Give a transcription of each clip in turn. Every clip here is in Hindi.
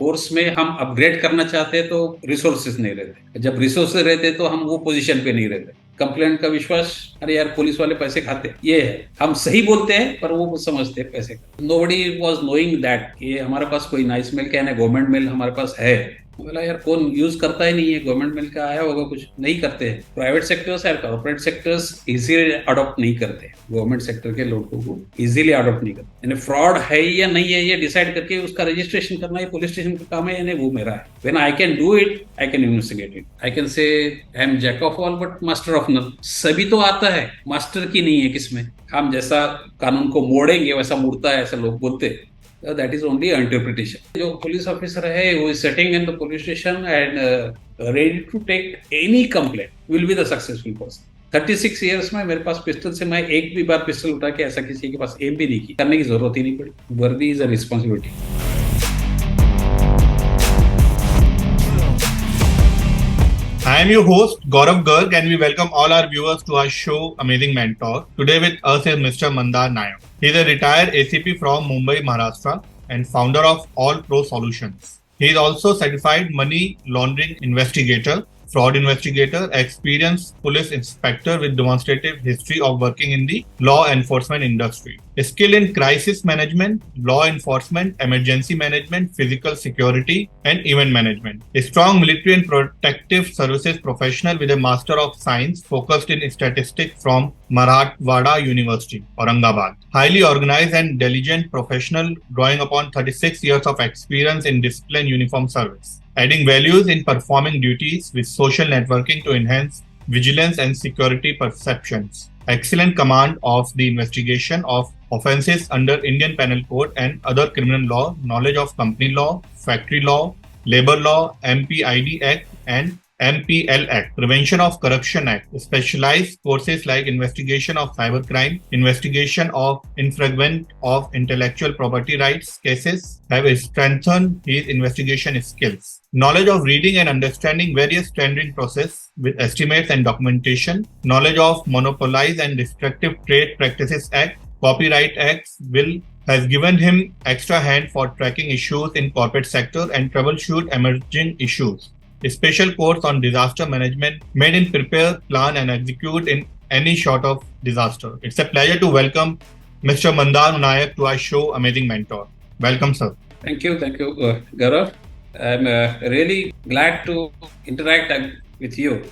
फोर्स में हम अपग्रेड करना चाहते हैं तो रिसोर्सेज नहीं रहते, जब रिसोर्सेज रहते तो हम वो पोजीशन पे नहीं रहते। कंप्लेंट का विश्वास, अरे यार पुलिस वाले पैसे खाते हैं, ये है, हम सही बोलते हैं पर वो समझते हैं पैसे का। नोबडी वाज नोइंग दैट ये हमारे पास कोई नाइस मेल, क्या है, गवर्नमेंट मेल हमारे पास है। बोला यार कौन यूज करता ही नहीं है, गवर्नमेंट मिल का आया होगा, कुछ नहीं करते हैं। प्राइवेट सेक्टर्स और कॉर्पोरेट सेक्टर्स इजीली अडॉप्ट नहीं करते, गवर्नमेंट सेक्टर के लोगों को इजीली अडॉप्ट नहीं करते। यानी फ्रॉड है या नहीं है ये डिसाइड करके उसका रजिस्ट्रेशन करना ये पुलिस स्टेशन का काम है, यानी वो मेरा है। When I can do it, I can investigate it, I can say I am jack of all but master of none. सभी तो आता है, मास्टर की नहीं है किसमें। हम जैसा कानून को मोड़ेंगे वैसा मुड़ता है, ऐसा लोग बोलते हैं। That is only interpretation. जो पुलिस ऑफिसर है who is sitting in the police station and ready to take any complaint will be the successful person. 36 years में मेरे पास पिस्टल से मैं एक भी बार पिस्टल उठा के ऐसा किसी के पास एम भी नहीं की, करने की जरूरत ही नहीं पड़ी। वर्दी is a responsibility. I am your host Gaurav Garg and we welcome all our viewers to our show Amazing Mentor. Today with us is Mr. Mandar Nayak. He is a retired ACP from Mumbai, Maharashtra and founder of All Pro Solutions. He is also certified money laundering investigator, fraud investigator, experienced police inspector with demonstrative history of working in the law enforcement industry. Skill in crisis management, law enforcement, emergency management, physical security, and event management. A strong military and protective services professional with a Master of Science focused in statistics from Marathwada University, Aurangabad. Highly organized and diligent professional drawing upon 36 years of experience in discipline uniform service. Adding values in performing duties with social networking to enhance vigilance and security perceptions. Excellent command of the investigation of offences under Indian Penal Code and other criminal law, knowledge of company law, factory law, labor law, MPID Act and MPL Act, Prevention of Corruption Act, specialized courses like investigation of cybercrime, investigation of infringement of intellectual property rights cases have strengthened his investigation skills. Knowledge of reading and understanding various tendering process with estimates and documentation, knowledge of Monopolized and Destructive Trade Practices Act, Copyright Acts has given him extra hand for tracking issues in corporate sector and troubleshoot emerging issues. A special course on disaster management made him prepare, plan and execute in any sort of disaster. It's a pleasure to welcome Mr. Mandar Nayak to our show Amazing Mentor. Welcome, sir. Thank you, Gaurav. I'm really glad to interact with you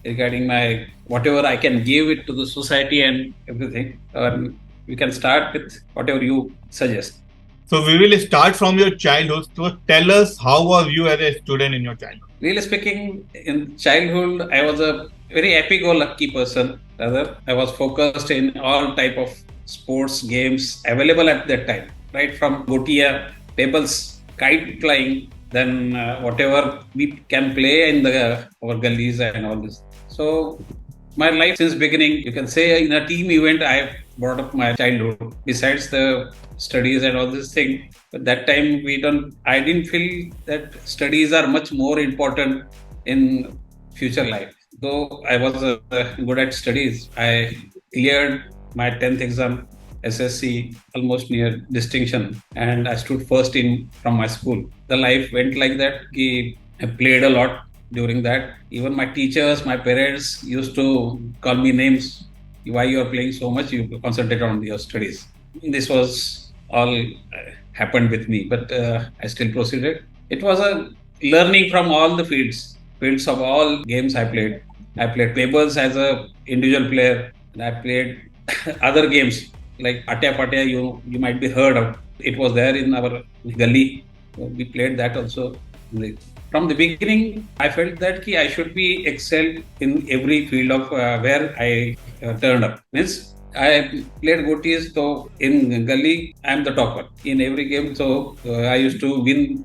regarding my whatever I can give it to the society and everything. We can start with whatever you suggest. So we will start from your childhood. So tell us, how was you as a student in your childhood? Really speaking, in childhood, I was a very happy-go-lucky person. Rather, I was focused in all type of sports games available at that time. Right from gotia, pebbles, kite flying, then whatever we can play in our gullies and all this. So my life since beginning, you can say in a team event, I brought up my childhood. Besides the studies and all this thing, but that time I didn't feel that studies are much more important in future life. Though I was good at studies, I cleared my 10th exam, SSC, almost near distinction, and I stood first from my school. The life went like that. I played a lot during that. Even my teachers, my parents used to call me names. Why you are playing so much? You concentrate on your studies. This was all happened with me, but I still proceeded. It was a learning from all the fields of all games I played. I played tables as a individual player, and I played other games like Atya Patya. You might be heard of. It was there in our gully. So we played that also. From the beginning, I felt that I should be excelled in every field of where I turned up. Means I played gotis, so in gully, I am the topper in every game. So I used to win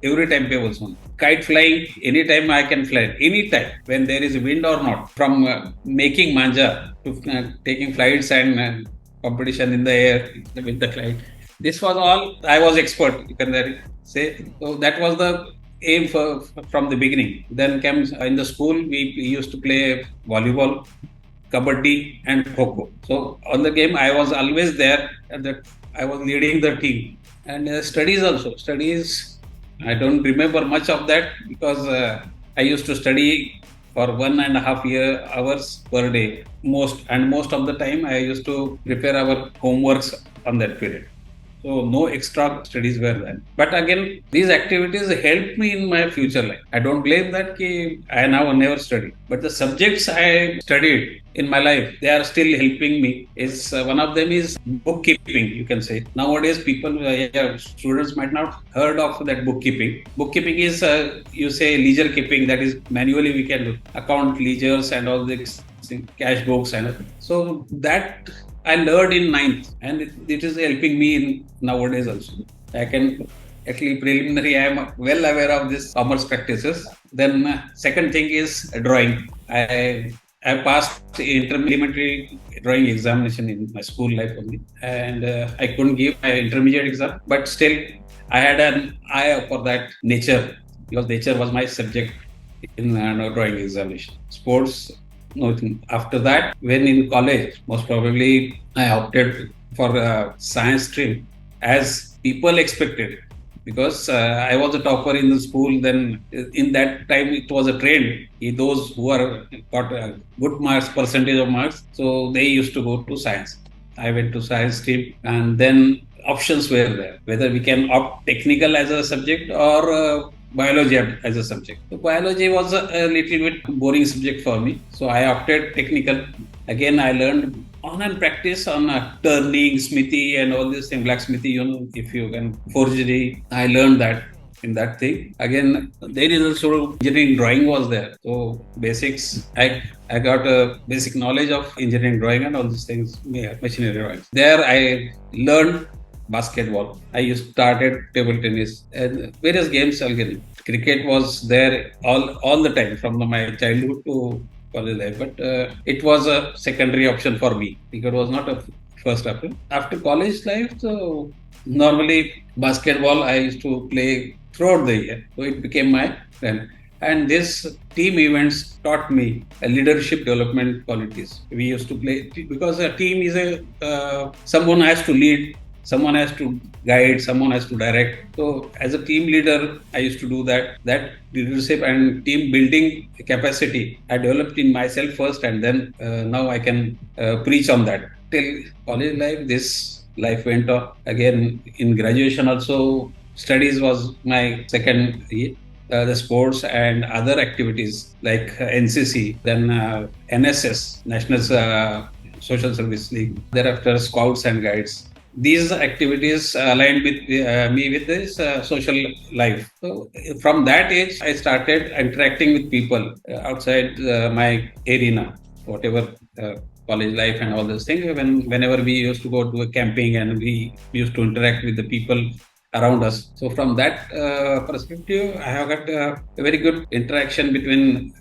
every time tables on. Kite flying, anytime I can fly, anytime when there is wind or not. From making manja to taking flights and competition in the air with the kite. This was all I was expert, you can say. So that was the aim from the beginning. Then came in the school, we used to play volleyball, kabaddi and kho. So on the game, I was always there, and I was leading the team. And studies also. Studies, I don't remember much of that because I used to study for 1.5 hours per day most of the time I used to prepare our homeworks on that period. So no extra studies were there. But again, these activities helped me in my future life. I don't blame that ki I now never study. But the subjects I studied in my life, they are still helping me. Is one of them is bookkeeping, you can say. Nowadays, people, yeah, students might not heard of that bookkeeping. Bookkeeping is, you say, ledger keeping. That is manually we can do account ledgers and all this cash books and so that I learned in ninth, and it is helping me in nowadays also. I can at least preliminary. I am well aware of this commerce practices. Then second thing is drawing. I passed elementary drawing examination in my school life only, and I couldn't give my intermediate exam, but still I had an eye for that nature because nature was my subject in drawing examination. Sports, nothing. After that, when in college, most probably I opted for a science stream as people expected because I was a topper in the school. Then in that time, it was a trend. Those who are got good marks, percentage of marks, so they used to go to science. I went to science stream, and then options were there whether we can opt technical as a subject or biology as a subject. So biology was a little bit boring subject for me, so I opted technical. Again, I learned on and practice on turning, smithy, and all this thing, blacksmithy. If you can forgery, I learned that in that thing. Again, there is also engineering drawing was there. So basics, I got a basic knowledge of engineering drawing and all these things, yeah, machinery drawing. There I learned basketball. I used started table tennis and various games again. Cricket was there all the time from my childhood to college life, but it was a secondary option for me because it was not a first option. After college life, so normally basketball I used to play throughout the year, so it became my friend. And this team events taught me a leadership development qualities. We used to play because a team is a someone has to lead, someone has to guide, someone has to direct. So as a team leader, I used to do that leadership and team building capacity I developed in myself first, and then now I can preach on that. Till college life, this life went on. Again in graduation also, studies was my second year. The sports and other activities like NCC, then NSS, National Social Service League, thereafter Scouts and Guides. These activities aligned with me with this social life. So from that age, I started interacting with people outside my arena, whatever college life and all those things. Whenever we used to go to a camping and we used to interact with the people around us. So from that perspective, I have got a very good interaction between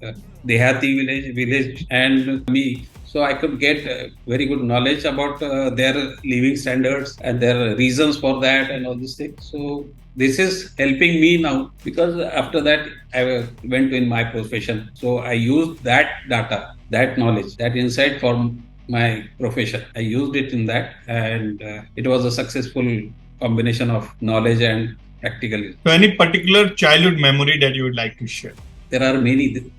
Dehati village and me. So I could get very good knowledge about their living standards and their reasons for that and all these things. So this is helping me now because after that I went in my profession. So I used that data, that knowledge, that insight for my profession. I used it in that, and it was a successful combination of knowledge and practical. So, any particular childhood memory that you would like to share? There are many.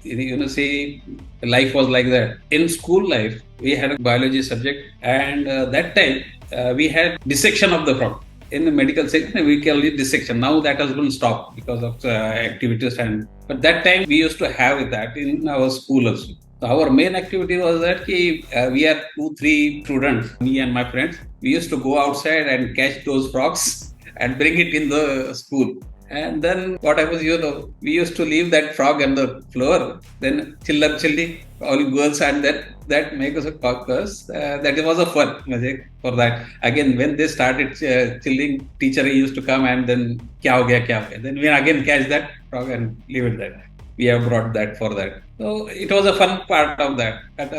Say life was like that. In school life, we had a biology subject, and that time we had dissection of the frog. In the medical section, we call it dissection. Now that has been stopped because of activities, but that time we used to have that in our school also. So our main activity was that we are 2-3 students, me and my friends. We used to go outside and catch those frogs and bring it in the school. And then what happens, we used to leave that frog on the floor. Then chilli, all girls, and that make us a caucus. That was a fun magic for that. Again, when they started chilling, teacher used to come and then kya ho gaya. Then we again catch that frog and leave it there. We have brought that for that. So it was a fun part of that. At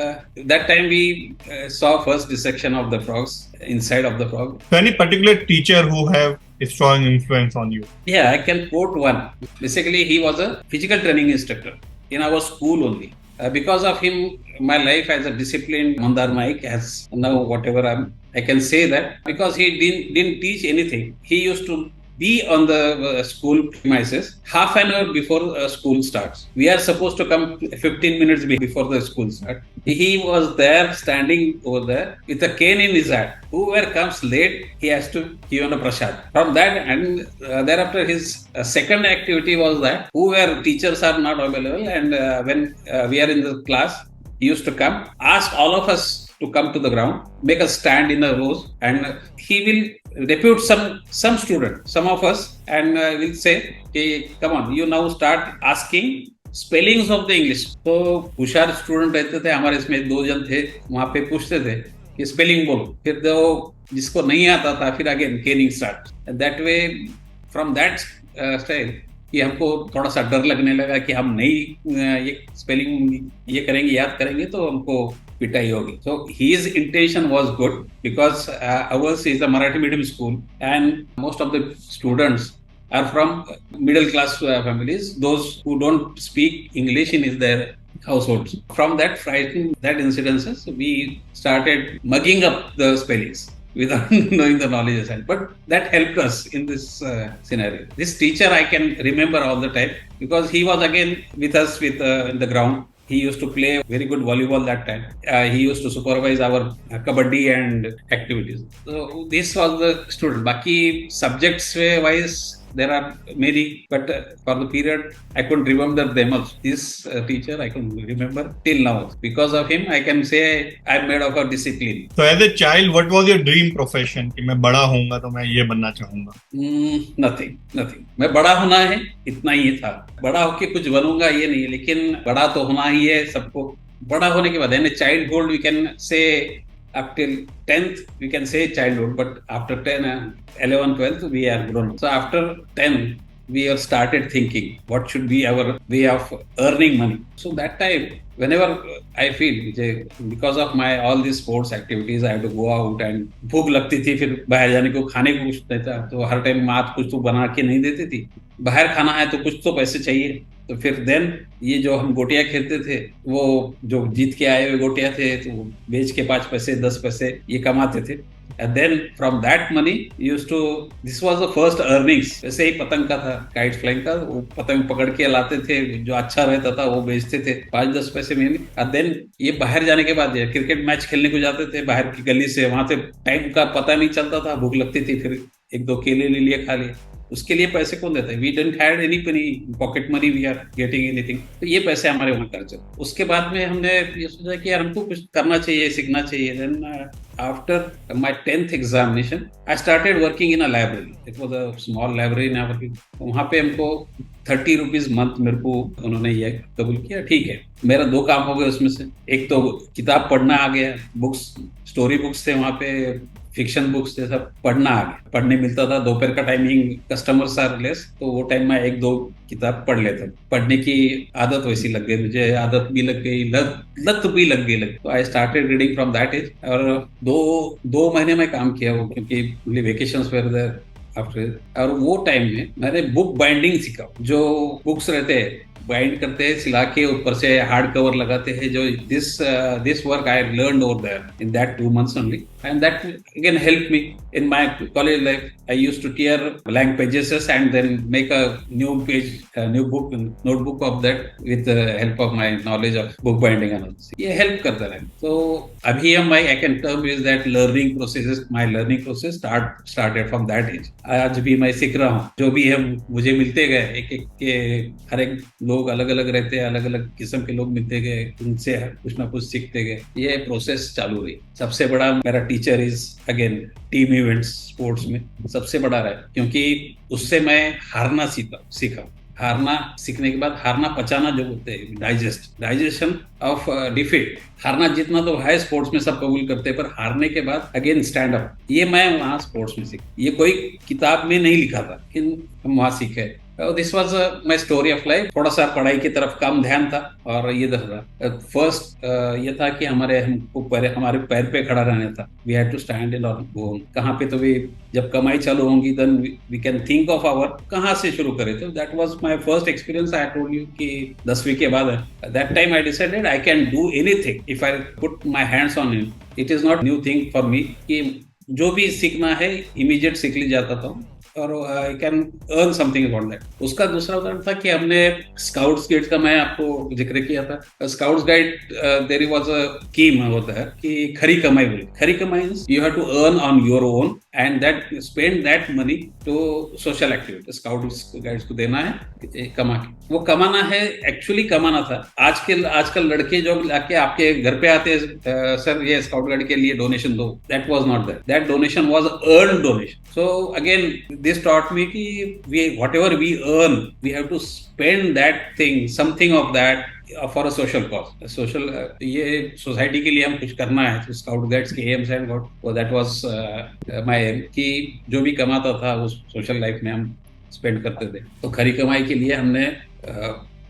that time, we saw first dissection of the frogs, inside of the frog. So any particular teacher who have a strong influence on you? Yeah, I can quote one. Basically, he was a physical training instructor in our school only. Because of him, my life as a disciplined Mandar Mike has now whatever I can say that because he didn't teach anything. He used to be on the school premises half an hour before school starts. We are supposed to come 15 minutes before the school starts. He was there standing over there with a cane in his hand. Whoever comes late, he has to give him a prasad. From that, and thereafter his second activity was that whoever teachers are not available, and when we are in the class, he used to come, ask all of us to come to the ground, make us stand in a rows, and he will depute some student, some of us, and will say, hey, come on, you now start asking spellings of the English. तो होशियार स्टूडेंट रहते थे हमारे, इसमें 2 जन थे, वहां पे पूछते थे कि स्पेलिंग बोलो, फिर तो जिसको नहीं आता था फिर again Canning start. That way, from that style, कि हमको थोड़ा सा डर लगने लगा कि हम नहीं ये स्पेलिंग ये करेंगे, याद करेंगे तो हमको पिटाई होगी. So his intention was good because ours is a Marathi medium school and most of the students are from middle class families, those who don't speak English in their households. From that that incidences, we started mugging up the spellings without knowing the knowledge aside. But that helped us in this scenario. This teacher I can remember all the time because he was again with us in the ground. He used to play very good volleyball that time. He used to supervise our kabaddi and activities. So this was the student. Baki subjects wise, there are many, but for the period I couldn't remember them also. This teacher I can remember till now. Because of him, I can say I'm made of a discipline. So as a child, what was your dream profession? कि मैं बड़ा होऊंगा तो मैं ये बनना चाहूंगा. Nothing. मैं बड़ा होना है, इतना ही था. बड़ा होके कुछ बनूंगा ये नहीं, लेकिन बड़ा तो होना ही है सबको. बड़ा होने के बाद in a childhood we can say up till 10th we can say childhood, but after 10 11 12th we are grown. So after 10 we have started thinking what should be our way of earning money. So that time whenever I feel because of my all these sports activities I have to go out, and भूख लगती थी, फिर बाहर जाने को खाने को कुछ नहीं था, तो हर टाइम माँ कुछ तो बना के नहीं देती थी. बाहर खाना है तो कुछ तो पैसे चाहिए. तो फिर देन ये जो हम गोटियां खेलते थे, वो जो जीत के आए हुए गोटियां थे तो बेच के 5 पैसे 10 पैसे ये कमाते थे. And then from that money used to, this was the first earnings. वैसे ही पतंग का था, काइट फ्लाइंग का, वो पतंग पकड़ के लाते थे, जो अच्छा रहता था वो बेचते थे 5-10 पैसे महीने. And then ये बाहर जाने के बाद क्रिकेट मैच खेलने को जाते थे बाहर की गली से, वहां से टाइम का पता नहीं चलता था, भूख लगती थी, फिर 1-2 केले ले लिए, खा लिए. उसके लिए पैसे कौन देता है? We didn't had any money, pocket money we are getting anything. तो ये पैसे हमारे वहां खर्च. उसके बाद में हमने ये सोचा कि यार हमको कुछ करना चाहिए, सीखना चाहिए. Then after my 10th examination I started working in a library. It was a small library in our. वहां पे हमको 30 रुपीज मंथ मेरे को उन्होंने ये कबूल किया. ठीक है, मेरा 2 काम हो गए उसमें से. एक तो किताब पढ़ना आ गया, बुक्स, स्टोरी बुक्स थे वहां पे, फिक्शन बुक्स थे, सब पढ़ना आ गया. पढ़ने मिलता था दोपहर का टाइमिंग, कस्टमर्स आर लेस, तो वो टाइम में 1-2 किताब पढ़ लेता. पढ़ने की आदत वैसी लग गई मुझे, आदत भी लग गई, लत भी लग गई. तो I started reading from that age. और 2 महीने में काम किया वो, क्योंकि वेकेशंस वेयर देयर आफ्टर. और वो टाइम में मैंने बुक बाइंडिंग सीखा. जो बुक्स रहते हैं बाइंड करते हैं, सिला के ऊपर से हार्ड कवर लगाते हैं, जो this work I learn over there in that 2 months only, and that again helped me in my college life. I used to tear blank pages and then make a new page, a new book, notebook of that with the help of my knowledge of book binding and all. ये help करता रहा. तो अभी I can term is that learning process, my learning process started from that age. आज भी मैं सीख रहा हूँ. जो भी हम मुझे मिलते गए, एक के हर एक लोग अलग अलग रहते हैं, अलग अलग किस्म के लोग मिलते गए, उनसे कुछ ना कुछ सीखते गए. ये प्रोसेस चालू रही. सबसे बड़ा मेरा teacher is again team events sports में सबसे बड़ा रहा, क्योंकि उससे मैं हारना सीखा. हारना सीखने के बाद हारना पचाना जो बोलते हैं, डाइजेशन ऑफ डिफीट. हारना जीतना तो है स्पोर्ट्स में, सब कबूल करते हैं, पर हारने के बाद अगेन स्टैंड अप, ये मैं वहाँ स्पोर्ट्स में सीखा. ये कोई किताब में नहीं लिखा था, लेकिन हम वहाँ सीखे. This was my story of life. थोड़ा सा पढ़ाई की तरफ कम ध्यान था, और ये था फर्स्ट ये था कि हमारे पैर पे खड़ा रहना था. We had to stand in our own. कहाँ पे तो भी जब कमाई चालू होंगी then we can think of our कहाँ से शुरू करें. तो that was my first experience. I told you कि 10वीं के बाद that time I decided I can do anything if I put my hands on it. It is not new thing for me कि जो भी सीखना है इमीडिएट सीख ली जाता था. और I can earn something about that. उसका दूसरा उदाहरण था कि हमने स्काउट्स गाइड का मैं आपको जिक्र किया था। Scouts guide there was a scheme होता है कि खरी कमाई बोले, खरी कमाई you have to earn on your own and that spend that money to social activity. Scouts guides को देना है कमा के, वो कमाना है, एक्चुअली कमाना था। आजकल लड़के जो आके आपके घर पे आते हैं, सर ये स्काउट गाइड के लिए डोनेशन दो, that was not that donation was earn donation. So again this taught me कि whatever we earn we have to spend that thing, something of that for a social cause. Social ये सोसाइटी के लिए हम कुछ करना है। तो स्काउट गाइड्स के aims and got that was my aim कि जो भी कमाता था उस सोशल लाइफ में हम स्पेंड करते थे। तो खरी कमाई के लिए हमने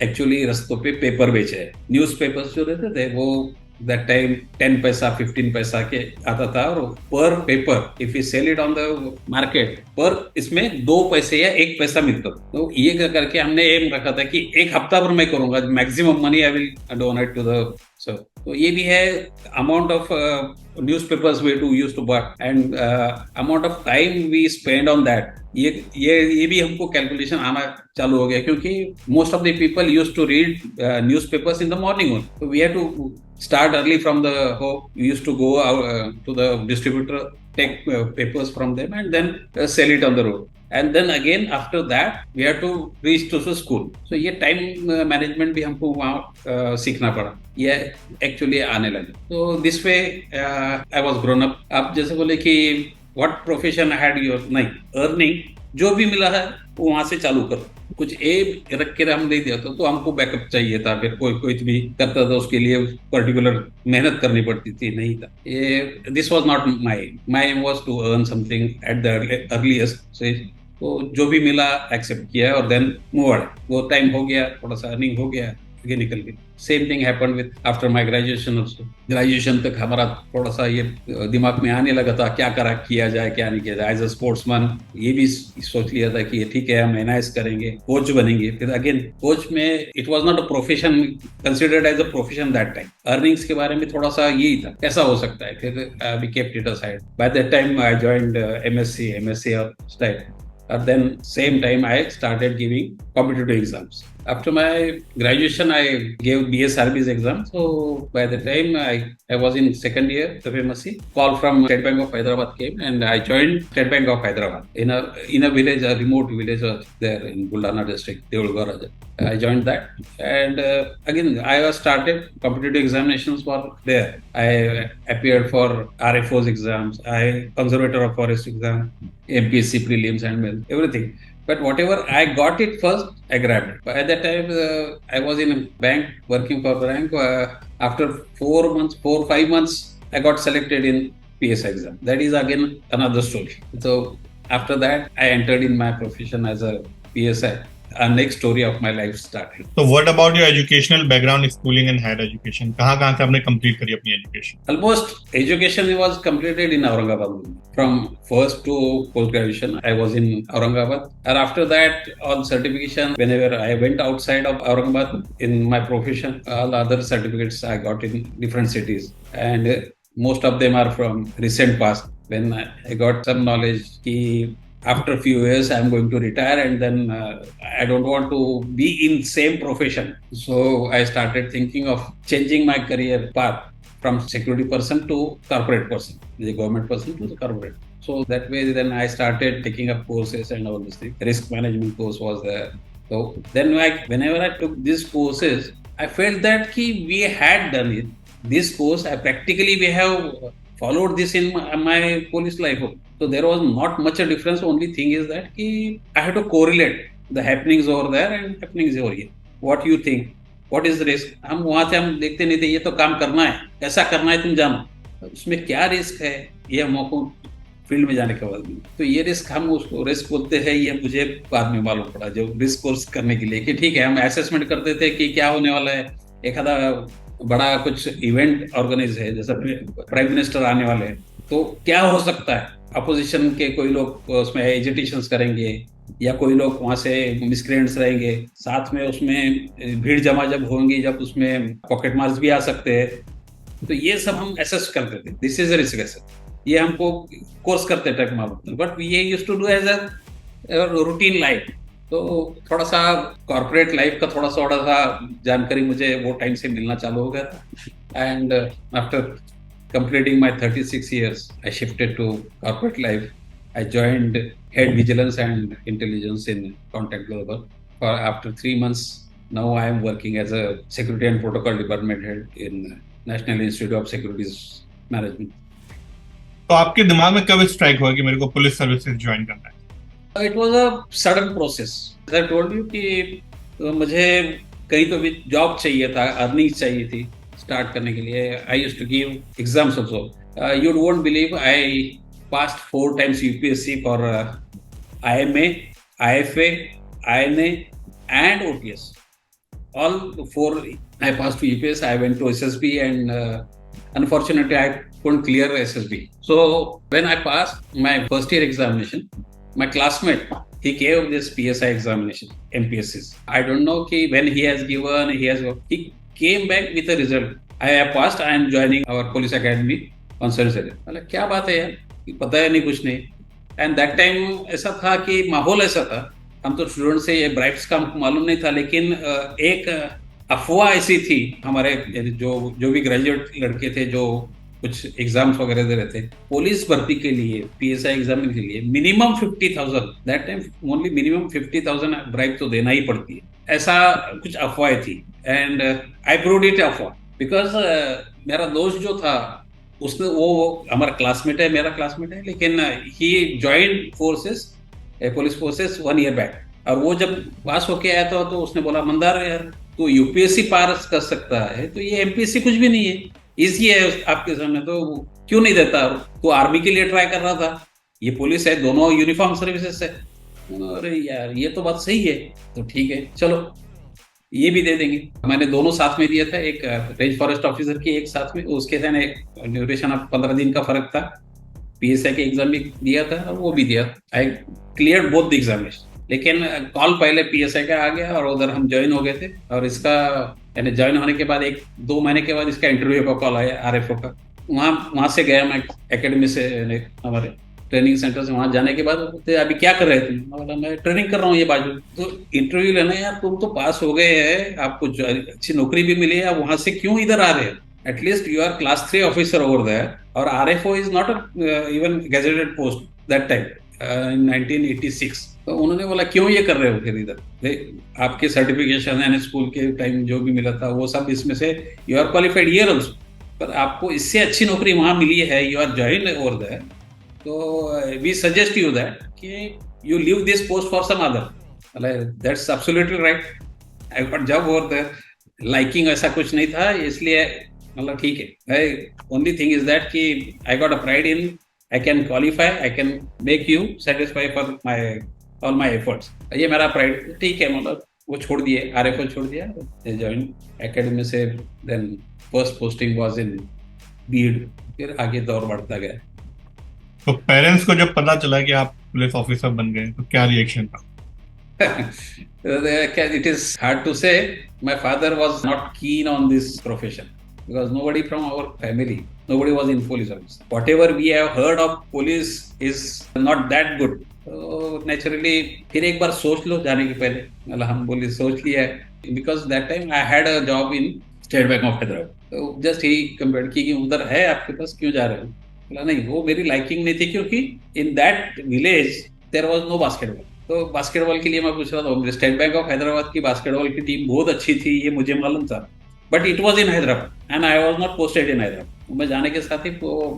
एक्चुअली रस्तों पे पेपर बेचे हैं। न्यूज पेपर्स जो रहते थे वो दैट टाइम 10 पैसा 15 पैसा के आता था, और पर paper if you sell it on the market पर इसमें 2 पैसे या 1 पैसा मिलता था। तो ये करके हमने एम रखा था कि एक हफ्ता भर मैं करूंगा, maximum money I will donate to the sir. तो ये भी है amount of newspapers we to use to buy and amount of time we spend on that. ये भी हमको कैलकुलेशन आना चालू हो गया, क्योंकि most of the people use to read newspapers in the morning only. तो we have to start early from the home. We used to go out to the distributor, take papers from them and then sell it on the road. And then again after that we have to reach to the school. So ये time management भी हमको वहाँ सीखना पड़ा, ये actually आने लगा। तो this way I was grown up। आप जैसे बोले कि what profession I had your नहीं, earning जो भी मिला है वो वहां से चालू करो। कुछ एम रख के हम नहीं दिया तो हमको बैकअप चाहिए था। फिर कोई भी करता था उसके लिए पर्टिकुलर मेहनत करनी पड़ती थी, नहीं था ये। This was not my aim was to earn something at the earliest stage. तो जो भी मिला एक्सेप्ट किया और देन मूव ऑन। वो टाइम हो गया, थोड़ा सा अर्निंग हो गया, आगे निकल गई। Same thing happened with after my graduation also. Graduation तक हमारा थोड़ा सा ये दिमाग में आने लगा था क्या किया जाए क्या नहीं किया जाए। एज अ स्पोर्ट्समैन ये भी सोच लिया था कि ये ठीक है, हम एनआईएस करेंगे, कोच बनेंगे। फिर अगेन कोच में it was not a profession considered as a profession that time. Earnings के बारे में थोड़ा सा यही था, कैसा हो सकता है। फिर we kept it aside. By that time I joined MSc और style. And then same time I started giving competitive exams. After my graduation, I gave BA service exam. So by the time I was in second year of MSc, call from State Bank of Hyderabad came and I joined State Bank of Hyderabad in a village, a remote village there in Buldana district, Devulgara. I joined that, and again I was started competitive examinations were there. I appeared for RFO's exams, I conservator of forest exam, MPSC prelims and everything. But whatever I got it first, I grabbed it. By that time, I was in a bank, working for a bank. After 4-5 months, I got selected in PSI exam. That is again another story. So after that, I entered in my profession as a PSI. A next story of my life started. So what about your educational background, schooling and higher education? कहाँ से आपने complete करी अपनी education? Almost education was completed in Aurangabad. From first to post graduation, I was in Aurangabad. And after that, on certification, whenever I went outside of Aurangabad in my profession, all other certificates I got in different cities. And most of them are from recent past. When I got some knowledge कि after a few years I'm going to retire, and then I don't want to be in same profession. So I started thinking of changing my career path from security person to corporate person, the government person to the corporate. So that way then I started taking up courses and all this thing. Risk management course was there. So then whenever I took these courses, I felt that we had done it. This course, we have followed this in my police life. So there was not much a difference. Only thing is that I had to correlate the happenings over there and happenings over here. What you think? What is the risk? हम वहां से हम देखते नहीं थे, ये तो काम करना है, ऐसा करना है, तुम जानो उसमें क्या रिस्क है, ये हमको फील्ड में जाने के बाद। तो ये रिस्क हम उसको रिस्क बोलते हैं, ये मुझे बाद में मालूम पड़ा जो रिस्क कोर्स करने के लिए कि ठीक है हम असेसमेंट करते थे कि क्या होने वाला है। एक आधा बड़ा कुछ इवेंट ऑर्गेनाइज है, जैसा प्राइम मिनिस्टर आने वाले हैं, तो क्या हो सकता है। अपोजिशन के कोई लोग उसमें एजिटेशंस करेंगे या कोई लोग वहां से मिसक्रेंट्स रहेंगे, साथ में उसमें भीड़ जमा जब होंगी, जब उसमें पॉकेट मार्स भी आ सकते हैं। तो ये सब हम एसेस करते थे। This is a risk assess, ये हमको कोर्स करते टाइप मालूम था। बट ये used to do as a routine life. तो थोड़ा सा कॉर्पोरेट लाइफ का थोड़ा सा जानकारी मुझे वो टाइम से मिलना चालू हो गया था। And after completing my 36 years, I shifted to corporate life. I joined Head Vigilance and Intelligence in Contact Global. For after 3 months, now I am working as a Security and Protocol Department Head in National Institute of Securities Management. तो आपके दिमाग में कब स्ट्राइक हुआ कि मेरे को पुलिस सर्विसेज ज्वाइन करना है? It was a sudden process. As I told you कि मुझे कहीं तो भी जॉब चाहिए था, अर्निंग चाहिए थी स्टार्ट करने के लिए। I used to give exams also. You won't believe I passed 4 times UPSC for IMA, IFA, INA, and OTS. All 4 I passed to UPS. I went to SSB, and unfortunately I couldn't clear SSB. So when I passed my first year examination, my classmate, he gave this PSI examination, MPSCs. I don't know when he has given, he came back with a result. I have passed. I am joining our police academy on Saturday. मतलब क्या बात है यार, पता है नहीं, कुछ नहीं। एंड दैट टाइम ऐसा था कि माहौल ऐसा था, हम तो स्टूडेंट से, ये ब्राइब्स का मालूम नहीं था, लेकिन एक अफवाह ऐसी थी हमारे जो भी ग्रेजुएट लड़के थे जो कुछ एग्जाम्स वगैरह दे रहे थे पुलिस भर्ती के लिए, PSI एग्जाम के लिए minimum 50,000, that time only minimum 50,000 bribe तो देना ही पड़ती है, ऐसा कुछ अफवाह थी। एंड आई प्रूव्ड इट अफवाह, बिकॉज मेरा दोस्त जो था उसने, वो हमारा क्लासमेट है, मेरा क्लासमेट है, लेकिन he joined forces, police forces 1 year back. और वो जब पास होके आया था तो उसने बोला, मंदार यार तो UPSC पास कर सकता है, तो ये MPSC कुछ भी नहीं है, इजी है आपके सामने, तो क्यों नहीं देता? तो आर्मी के लिए ट्राई कर रहा था, ये पुलिस है, दोनों यूनिफॉर्म सर्विसेज है। अरे यार ये तो बात सही है, तो ठीक है चलो ये भी दे देंगे। मैंने दोनों साथ में दिया था, एक रेंज फॉरेस्ट ऑफिसर की एक साथ में, उसके साथ एक ड्यूरेशन ऑफ 15 दिन का फर्क था। PSI के एग्जाम भी दिया था और वो भी दिया। I clear both the examination, लेकिन कॉल पहले PSI का आ गया और उधर हम ज्वाइन हो गए थे। और इसका यानी ज्वाइन होने के बाद 1-2 महीने के बाद इसका इंटरव्यू का कॉल आया RFO का। वहाँ से गया मैं एकेडमी से, हमारे ट्रेनिंग सेंटर से। वहां जाने के बाद अभी क्या कर रहे थे, बोला मैं ट्रेनिंग कर रहा हूँ ये बाजू। तो इंटरव्यू लेना, यार तुम तो पास हो गए हैं, आपको अच्छी नौकरी भी मिली है, वहां से क्यों इधर आ रहे हैं? At least you are class 3 officer over there, और RFO is not even gazetted post that time in 1986। तो उन्होंने बोला क्यों ये कर रहे हो फिर इधर, आपके सर्टिफिकेशन यानी स्कूल के टाइम जो भी मिला था वो सब इसमें से, you are qualified year also, पर आपको इससे अच्छी नौकरी वहां मिली है, you are join over there, तो वी सजेस्ट यू दैट कि you leave this post for some other. That's absolutely right. I got job over there, liking ऐसा कुछ नहीं था, इसलिए मतलब ठीक है। ओनली थिंग इज दैट कि I got a pride in I can qualify, I can make you satisfy for my all my efforts, ये मेरा प्राइड। ठीक है, मतलब वो छोड़ दिए, RFO छोड़ दिया, ज्वाइन एकेडमी से। Then first posting was in Beed, फिर आगे दौर बढ़ता गया। तो पेरेंट्स को जब पता चला कि आप पुलिस ऑफिसर बन गए तो क्या रिएक्शन था? It is hard to say. My father was not keen on this profession because nobody from our family, nobody was in police service. Whatever we have heard of police is not that good. So naturally, फिर एक बार सोच लो जाने के पहले, मतलब हम बोले सोच लिया है, because that time I had a job in State Bank of Hyderabad. So just he compared कि उधर है आपके पास, क्यों जा रहे हो? बोला नहीं, वो मेरी लाइकिंग नहीं थी, क्योंकि in that village there was no basketball. तो बास्केटबॉल के लिए मैं पूछ रहा था, स्टेट बैंक ऑफ हैदराबाद की बास्केटबॉल की टीम बहुत अच्छी थी, ये मुझे मालूम था, but it was in Hyderabad and I was not posted in Hyderabad. मैं जाने के साथ ही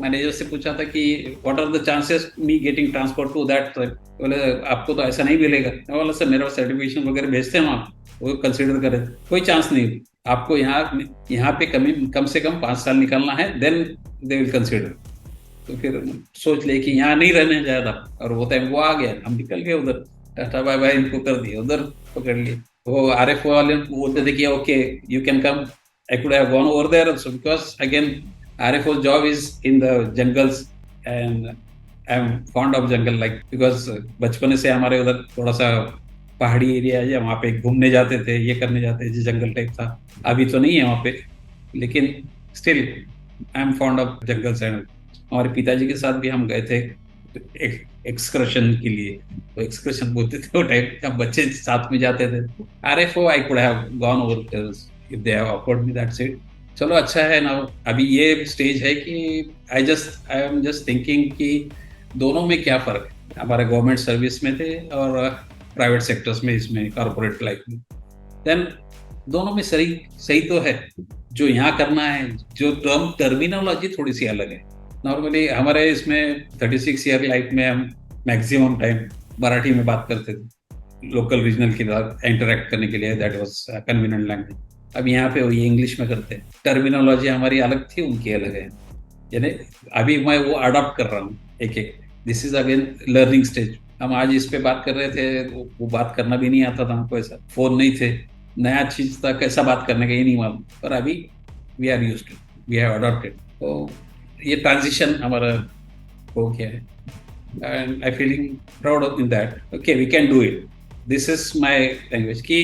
मैनेजर से पूछा था कि what are the chances me getting transfer to that. बोले आपको तो ऐसा नहीं मिलेगा। बोला सर मेरा सर्टिफिकेशन वगैरह भेजते हैं वहाँ, वो कंसिडर करें, कोई चांस नहीं, आपको यहाँ पे कम से कम 5 साल निकलना है, देन दे विल कंसिडर। तो फिर सोच ले कि यहाँ नहीं रहने ज्यादा, और वो टाइम वो आ गया, हम निकल गए उधर, टाटा बाय बाय इनको कर दिया, उधर पकड़ लिए। वो RFO वाले बोलते थे कि okay you can come, I could have gone over there also, because again RFO job is in the jungles and I am fond of jungle, like because बचपन से हमारे उधर थोड़ा सा पहाड़ी एरिया है, वहाँ पे घूमने जाते थे, ये करने जाते थे, जंगल टाइप था। अभी तो नहीं है वहाँ पे, लेकिन still I am fond of jungles. And हमारे पिताजी के साथ भी हम गए थे एक्सकर्शन के लिए, तो एक्सकर्शन बोलते थे वो टाइम, जब बच्चे साथ में जाते थे। RFO I could have gone over if they have offered me that's it. चलो अच्छा है ना, अभी ये स्टेज है कि आई एम जस्ट थिंकिंग कि दोनों में क्या फर्क है, हमारे गवर्नमेंट सर्विस में थे और प्राइवेट सेक्टर्स में, इसमें कॉर्पोरेट लाइफ में। देन दोनों में सही सही तो है, जो यहाँ करना है। जो टर्मिनोलॉजी थोड़ी सी अलग है। नॉर्मली हमारे इसमें 36 ईयर लाइफ में हम मैक्सिमम टाइम मराठी में बात करते थे, लोकल रीजनल के साथ इंटरेक्ट करने के लिए, दैट वाज कन्वीनियंट लैंग्वेज। अब यहाँ पे वही इंग्लिश में करते हैं, टर्मिनोलॉजी हमारी अलग थी, उनकी अलग है। यानी अभी मैं वो अडॉप्ट कर रहा हूँ एक एक। This is again learning stage. हम आज इस पे बात कर रहे थे, वो बात करना भी नहीं आता था हमको, ऐसा फोन नहीं थे, नया चीज था, कैसा बात करने का ये नहीं मालूम, पर अभी we are used to, we have adopted. तो ये ट्रांजिशन हमारा हो गया है, and I feeling proud of in that. Okay, we can do it, this is my language कि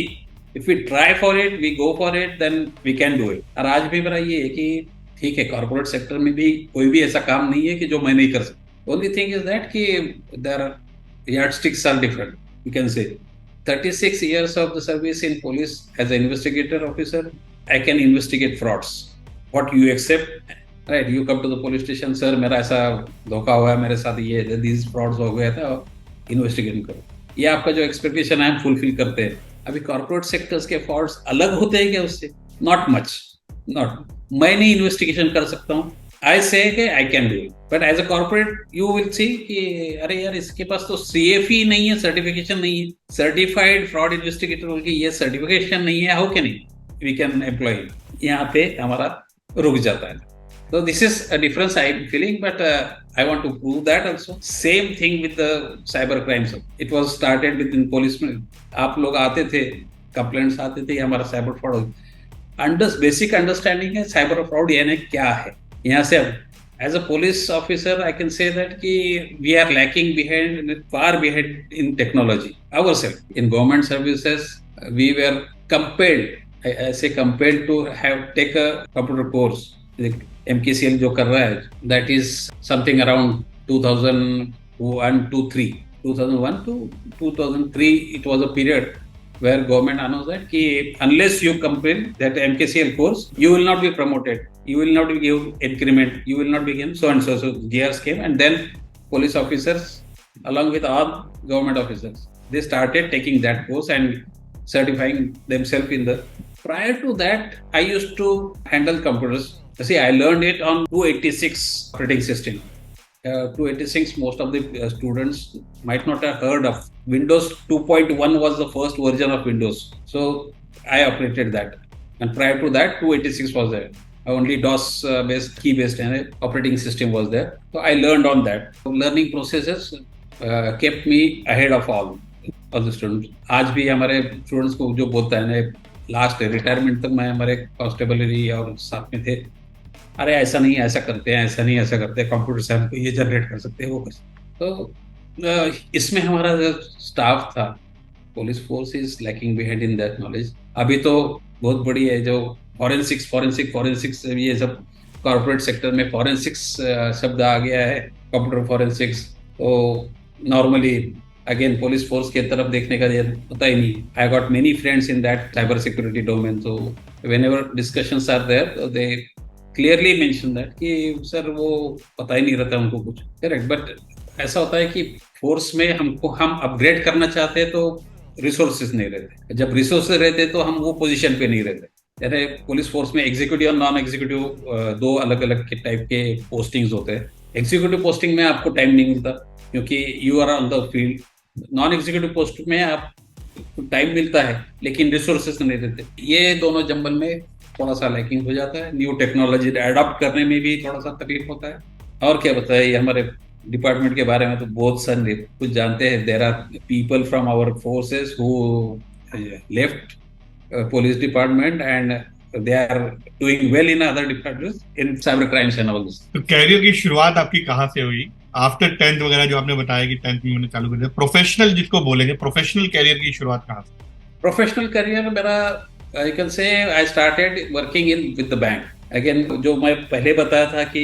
if we try for it, we go for it, then we can do it. और आज भी मेरा ये है कि ठीक है, कॉर्पोरेट सेक्टर में भी कोई भी ऐसा काम नहीं है कि जो मैं नहीं कर सकता। ओनली थिंग इज दैट कि there are yardsticks are different, you can say। 36 years of the service in police as an investigator officer, I can investigate frauds, what you accept, right? You come to the police station, sir मेरा ऐसा धोखा हुआ है मेरे साथ, ये these frauds हो गया था, इन्वेस्टिगेट करो। ये आपका जो एक्सपेक्टेशन है हम फुलफिल करते हैं। अभी कॉर्पोरेट सेक्टर्स के फ्रॉड्स अलग होते हैं क्या उससे? Not much, not. मैं नहीं इन्वेस्टिगेशन कर सकता हूँ, I say I can do it, but as a corporate you will see कि अरे यार इसके पास तो CFE नहीं है, सर्टिफिकेशन नहीं है, सर्टिफाइड फ्रॉड इन्वेस्टिगेटर बोल के ये सर्टिफिकेशन नहीं है, how can we can employ. यहाँ पे हमारा रुक जाता है। So this is a difference I am feeling, but I want to prove that also. Same thing with the cyber crimes. It was started within police में। आप लोग आते थे, कंप्लेंट्स आते थे, हमारा साइबर फ्रॉड, बेसिक अंडरस्टैंडिंग है साइबर फ्रॉड यानी क्या है। यहाँ से as a police officer I can say that कि we are lacking behind, far behind in technology ourselves. In government services we were compelled, ऐसे compelled to have take a computer course. MKCL जो कर रहा है, that is something around 2001 to 3, 2001 to 2003 it was a period where government announced that ki unless you complete that MKCL course, you will not be promoted, you will not be given increment, you will not be given so and so. So GRs came, and then police officers along with all government officers, they started taking that course and certifying themselves in the. Prior to that, I used to handle computers. See, I learned it on 286 operating system. 286, most of the students might not have heard of. Windows 2.1 was the first version of Windows. So I operated that. And prior to that, 286 was there. Only DOS based, key based operating system was there. So I learned on that. So learning processes kept me ahead of all the students. आज भी हमारे स्टूडेंट्स को जो बोलता है ना, लास्ट रिटायरमेंट तक मैं हमारे कॉन्स्टेबलरी और साथ में थे, अरे ऐसा नहीं ऐसा करते हैं, ऐसा नहीं ऐसा करते हैं, कंप्यूटर से हमको ये जनरेट कर सकते हैं, वो कर सकते। तो इसमें हमारा जो स्टाफ था, police force is lacking behind in that knowledge. अभी तो बहुत बड़ी है जो फॉरेंसिक्स ये सब कॉर्पोरेट सेक्टर में फॉरेंसिक्स शब्द आ गया है, कंप्यूटर फॉरेंसिक्स। तो नॉर्मली अगेन पुलिस फोर्स की तरफ देखने का पता ही नहीं। I got many friends in that cyber security domain, तो whenever discussions are there they clearly mention that कि सर वो पता ही नहीं रहता उनको कुछ, करेक्ट। बट ऐसा होता है कि फोर्स में हमको हम अपग्रेड करना चाहते हैं तो रिसोर्सेज नहीं रहते, जब रिसोर्सेज रहते तो हम वो पोजीशन पे नहीं रहते। जैसे पुलिस फोर्स में एग्जीक्यूटिव और नॉन एग्जीक्यूटिव दो अलग अलग के टाइप के पोस्टिंग्स होते हैं। एग्जीक्यूटिव पोस्टिंग में आपको टाइम नहीं मिलता क्योंकि you are on the field. Non executive post में आप टाइम मिलता है लेकिन रिसोर्सेज नहीं रहते। ये दोनों जंबल में थोड़ा सा लैकिंग हो जाता है। न्यू टेक्नोलॉजी अडॉप्ट करने में भी थोड़ा सा तकलीफ होता है। और क्या बताए, हमारे डिपार्टमेंट के बारे में तो बहुत सारे कुछ जानते हैं। There are people from our forces who left police department and they are doing well in other departments in cyber crimes and all this. तो कैरियर की शुरुआत आपकी कहाँ से हुई? आफ्टर 10th वगैरह जो आपने बताया कि 10th में मैंने चालू कर दिया, प्रोफेशनल जिसको बोलेंगे, प्रोफेशनल कैरियर की शुरुआत कहाँ से? प्रोफेशनल करियर मेरा, आई can say I started working in with the bank. Again जो मैं पहले बताया था कि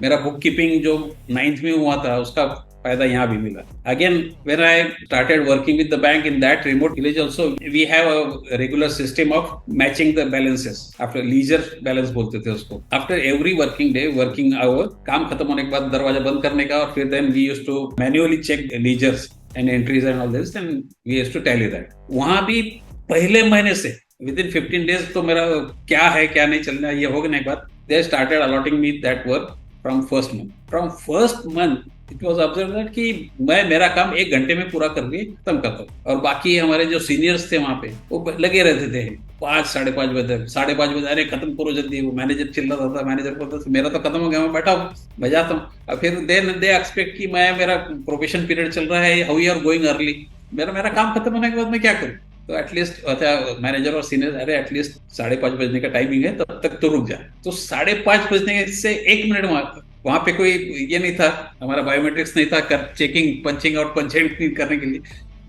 मेरा बुक कीपिंग जो 9th में हुआ था उसका फायदा यहाँ भी मिला. Again, when I started working with the bank in that remote village also, we have a regular system of matching the balances. After leisure balance बोलते थे उसको. After every working day, working hour, काम खत्म होने के बाद दरवाजा बंद करने का, और फिर then we used to manually check ledgers and entries and all this, and we used to tally that. वहाँ भी पहले महीने से within 15 days तो मेरा क्या है क्या नहीं चलना ये हो गने के बाद they started allotting me that work from first month. From first month it was observed that कि मैं मेरा काम 1 घंटे में पूरा करके खत्म करता हूँ, और बाकी हमारे जो सीनियर्स थे वहाँ पे वो लगे रहते थे 5 5:30 बजे तक. 5:30 बजे अरे खत्म करो जल्दी. वो मैनेजर चिल्ला रहा था, मैनेजर बोलता था मेरा तो खत्म हो गया, मैं बैठा हूँ बजाता हूँ. और फिर दे एक्सपेक्ट कि मैं मेरा प्रोबेशन पीरियड चल रहा है, how you are going early. मेरा काम खत्म होने के बाद मैं क्या करूँ. तो एटलीस्ट मैनेजर और सीनियर अरे एटलीस्ट 5:30 बजने का टाइमिंग है, तब तक तो रुक जाए. तो 5:30 बजने से 1 मिनट वहां पे कोई ये नहीं था, हमारा बायोमेट्रिक्स नहीं था चेकिंग पंचिंग आउट पंचिंग करने के लिए.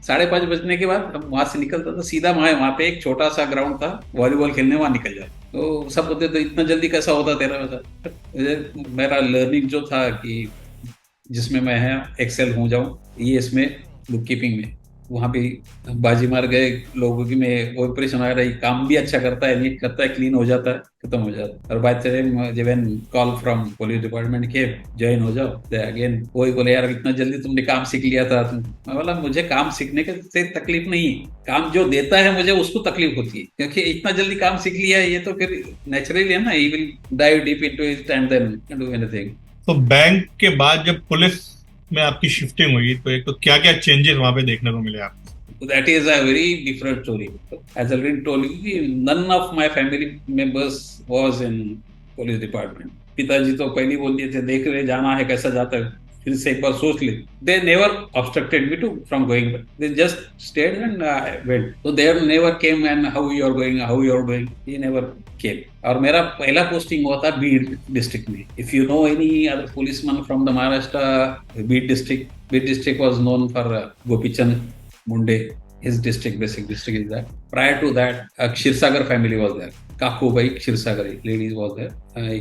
5:30 बजने के बाद हम वहां से निकलता था सीधा वहां पे एक छोटा सा ग्राउंड था, वॉलीबॉल खेलने वहां निकल जाए. तो सब बोलते थे इतना जल्दी कैसा होता तेरा वैसा. मेरा लर्निंग जो था कि जिसमें मैं एक्सेल हो जाऊं ये इसमें बुक कीपिंग में, वहां भी बाजी मार गए लोगों की. में वो इंप्रेशन आ रही, काम भी अच्छा करता है, नीट करता है, क्लीन हो जाता है, खत्म हो जाता है. और बाय द टाइम जब कॉल फ्रॉम पुलिस डिपार्टमेंट के ज्वाइन हो जाओ, अगेन वही बोले यार इतना जल्दी तुमने काम सीख लिया था. मैं बोला मुझे काम सीखने के से तकलीफ नहीं है, काम जो देता है मुझे उसको तकलीफ होती है, क्योंकि इतना जल्दी काम सीख लिया है ये तो फिर नेचुरली है ना, he will dive deep into it and then do anything. तो बैंक के बाद जब पुलिस में आपकी शिफ्टिंग हुई तो एक तो क्या क्या चेंजेस वहां पे देखने को मिले आपको? That is a very different story. As I already told you, none of my family members was in police department. पिताजी तो पहले बोल दिए थे देख ले जाना है कैसा जाता है, फिर से एक बार सोच ले. They never obstructed me to from going back. They just stayed and went. So they never came and how you are going, how you are doing. He never came. और मेरा पहला पोस्टिंग हुआ था बीड डिस्ट्रिक्ट में. If you know any other policeman from the Maharashtra Beed district was known for Gopichand Munde. His basic district is that. Prior to that, Kshirsagar family was there. Kakubai Kshirsagar lady was there.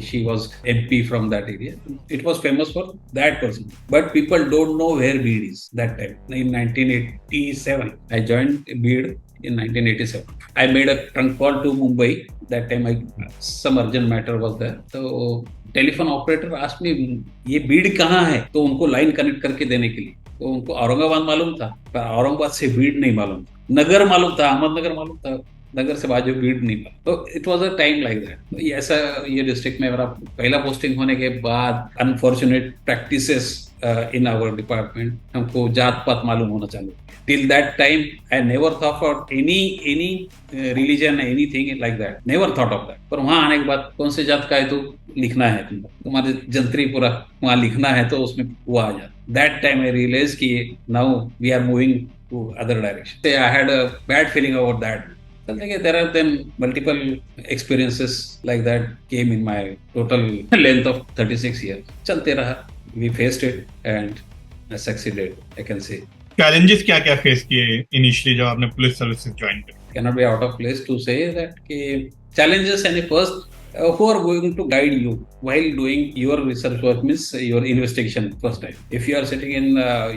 She was MP from that area. It was famous for that person. But people don't know where Beed is that time. In 1987, I joined Beed in 1987. I made a trunk call to Mumbai. That time some urgent matter was there. So telephone operator asked me, ये बीड कहाँ है? तो उनको लाइन कनेक्ट करके देने के लिए. तो उनको औरंगाबाद मालूम था, पर औरंगाबाद से बीड नहीं मालूम था. नगर मालूम था, अहमदनगर मालूम था, नगर से बाजू बीड नहीं मालूम. तो it was a time like that. ऐसा ये डिस्ट्रिक्ट में मेरा पहला पोस्टिंग होने के बाद unfortunate practices in our department, हमको जात पात मालूम होना चालू. Till that time, I never thought of any religion, anything like that. Never thought of that. पर वहाँ आने के बाद कौन से जात का है तो लिखना है तुम्हारे जंतरी पूरा वहाँ लिखना है, तो उसमें वो आ जाता. That time I realized कि now we are moving to other direction. I had a bad feeling about that. There have been multiple experiences like that came in my total length of 36 years. चलते रहा. We faced it and I succeeded, I can say. Challenges क्या क्या फेस किए इनिशियली जब आपने पुलिस सर्विसेज ज्वाइन की? Cannot be out of place to say that challenges and first who are going to guide you while doing your research work, means your investigation first time. If you are sitting in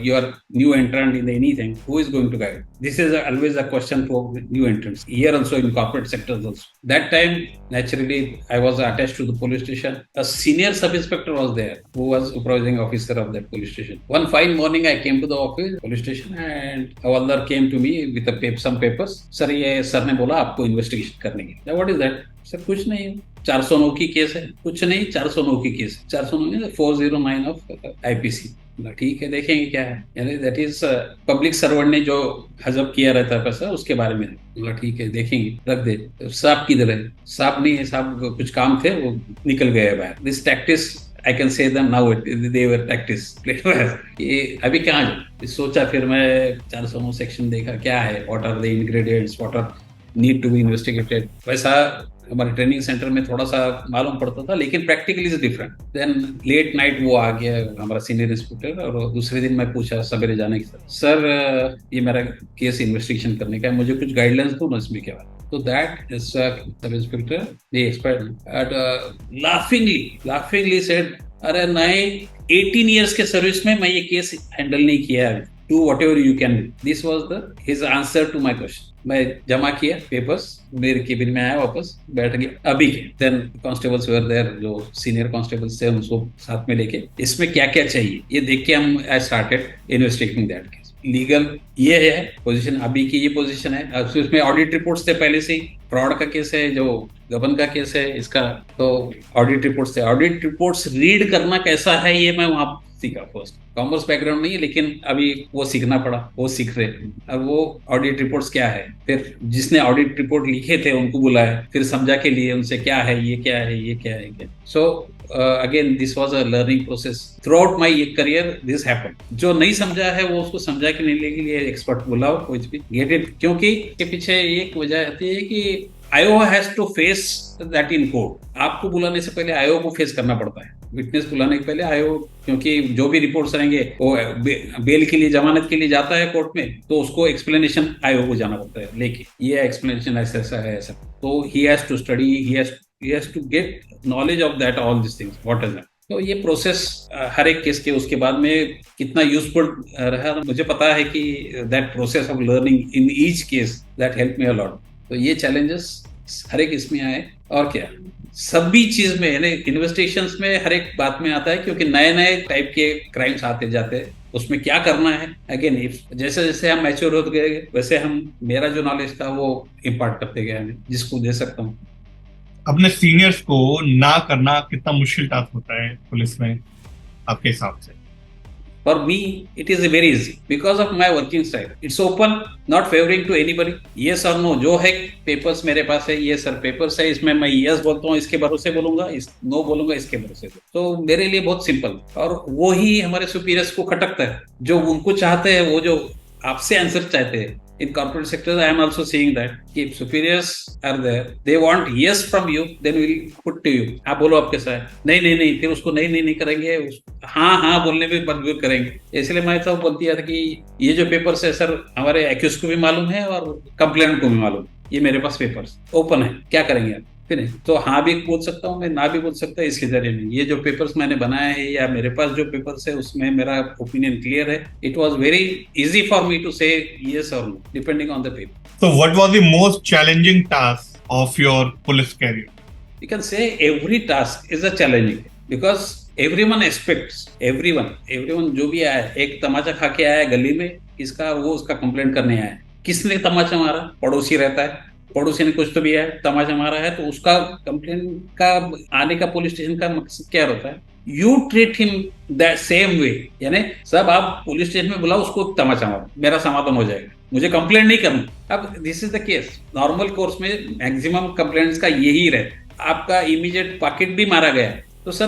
your new entrant in anything, who is going to guide? This is always a question for new entrants. Here also in corporate sectors also. That time, naturally, I was attached to the police station. A senior sub-inspector was there who was supervising officer of that police station. One fine morning, I came to the office, police station, and Hawaldar came to me with some papers. Sir, ये सर ने बोला आपको इन्वेस्टिगेशन करने की. What is that? सर कुछ नहीं, 409 की केस है. कुछ नहीं, 409 की केस. 409 409 of IPC. ठीक है देखेंगे क्या है. यानी दैट इज पब्लिक सर्वेंट ने जो हजब किया रहता है पैसा उसके बारे में. बोला ठीक है देखेंगे, रख दे. साहब किधर है? साहब नहीं है, साहब कुछ काम थे वो निकल गए बाहर. This tactics I can say them now, they were practice. ये अभी कहाँ जाऊँ सोचा. फिर मैं 409 सेक्शन देखा क्या है, what are the ingredients, what are need to be investigated. वैसा हमारे ट्रेनिंग सेंटर में थोड़ा सा मालूम पड़ता था, लेकिन practically is different. Then late night वो आ गया हमारा सीनियर इंस्पेक्टर, और दूसरे दिन मैं पूछा सवेरे जाने की, सर ये मेरा केस इन्वेस्टिगेशन करने का है, मुझे कुछ गाइडलाइंस दो ना इसमें क्या है. So that is sub inspector, the expert, laughingly said, अरे नहीं, 18 ईयर्स के सर्विस में मैं ये केस हैंडल नहीं किया है। Do whatever you can. This was the his answer to my question. मैं जमा किया पेपर्स, मेरे केबिन में आया, वापस बैठ गया। अभी के देन कांस्टेबल्स वेयर देयर, जो सीनियर कांस्टेबल्स थे उनको साथ में लेके इसमें क्या क्या चाहिए ये देख के हम I started investigating that case. Legal ये है पोजीशन, अभी की ये पोजीशन है। अब इसमें ऑडिट रिपोर्ट्स थे पहले से ही, फ्रॉड का केस है, जो गबन का केस है इसका, तो ऑडिट रिपोर्ट्स थे। ऑडिट रिपोर्ट्स रीड करना कैसा है ये मैं वहां सीखा। फर्स्ट कॉमर्स बैकग्राउंड नहीं है, लेकिन अभी वो सीखना पड़ा, वो सीख रहे। अब वो ऑडिट रिपोर्ट्स क्या है, फिर जिसने ऑडिट रिपोर्ट लिखे थे उनको बुलाया, फिर समझा के लिए उनसे क्या है, ये क्या है, ये क्या है, क्या। So again this was a learning process through out my career. This happened. जो नहीं समझा है वो उसको समझा के नहीं लेके लिए एक्सपर्ट बुलाओ, कुछ भी गेट इट। क्योंकि के पीछे एक वजह आती है कि IO has to face that in court. आपको बुलाने से पहले आईओ को फेस करना पड़ता है। विटनेस बुलाने के पहले आईओ, क्योंकि जो भी रिपोर्ट्स रहेंगे वो बेल के लिए, जमानत के लिए जाता है कोर्ट में, तो उसको एक्सप्लेनेशन आईओ को जाना पड़ता है लेके, ये एक्सप्लेनेशन ऐसा ऐसा है ऐसा। तो he has to study, he has to get knowledge of that, all these things, what is that। तो ये प्रोसेस हर एक केस के उसके बाद में कितना यूजफुल रहा, मुझे पता है कि that process of learning in each case that help me a lot. तो ये चैलेंजेस हर एक इसमें आए। और क्या, सभी चीज में, यानी इन्वेस्टिगेशंस में हर एक बात में आता है, क्योंकि नए नए टाइप के क्राइम्स आते जाते हैं। उसमें क्या करना है, अगेन जैसे जैसे हम मैच्योर होते गए वैसे हम, मेरा जो नॉलेज था वो इम्पार्ट करते गए, जिसको दे सकता हूँ। अपने सीनियर्स को ना करना कितना मुश्किल टास्क होता है पुलिस में आपके हिसाब से? For me, it is very easy because of my working style. It's open, not favoring to anybody. Yes or no, जो है पेपर्स मेरे पास है, ये सर पेपर्स है, इसमें मैं यस बोलता हूँ इसके भरोसे बोलूंगा, इस नो बोलूंगा इसके भरोसे। तो मेरे लिए बहुत सिंपल, और वो ही हमारे सुपीरियर्स को खटकता है, जो उनको चाहते हैं, वो जो आपसे आंसर चाहते हैं। In corporate sector, I am also seeing that if superiors are there, they want yes from you, then we'll put to you. आप बोलो आप कैसा है, नहीं नहीं नहीं, फिर उसको नहीं नहीं नहीं करेंगे, हाँ हाँ बोलने में मजबूर करेंगे। इसलिए मैं तो बोलती था कि ये जो पेपर्स है सर, हमारे एक्यूज को भी मालूम है और कंप्लेंट को भी मालूम, ये मेरे पास पेपर्स ओपन है, क्या करेंगे आप। फिर तो हाँ भी बोल सकता हूँ मैं, ना भी बोल सकता है। इसके जरिए में ये जो पेपर्स मैंने बनाए हैं या मेरे पास जो पेपर्स है उसमें मेरा ओपिनियन क्लियर है। It was very easy for me to say yes और no depending on the paper. So what was the most challenging task of your police career? You can say every task is a challenging because everyone expects, everyone जो भी आया, एक तमाचा खा के आया गली में, इसका वो उसका कंप्लेंट करने आया। किसने तमाचा मारा, पड़ोसी रहता है, पड़ोसी ने कुछ तो भी है, तमाचा मारा है, तो उसका कंप्लेंट का आने का पुलिस स्टेशन का मकसद क्या होता है, you treat him that same way. यानी सब आप पुलिस स्टेशन में बुलाओ, उसको तमाचा मारो, मेरा समाधान हो जाएगा, मुझे कंप्लेंट नहीं करना। अब this is the case, normal course में मैक्सिमम कंप्लेंट्स का यही रहता। आपका इमीडिएट पॉकेट भी मारा गया तो सर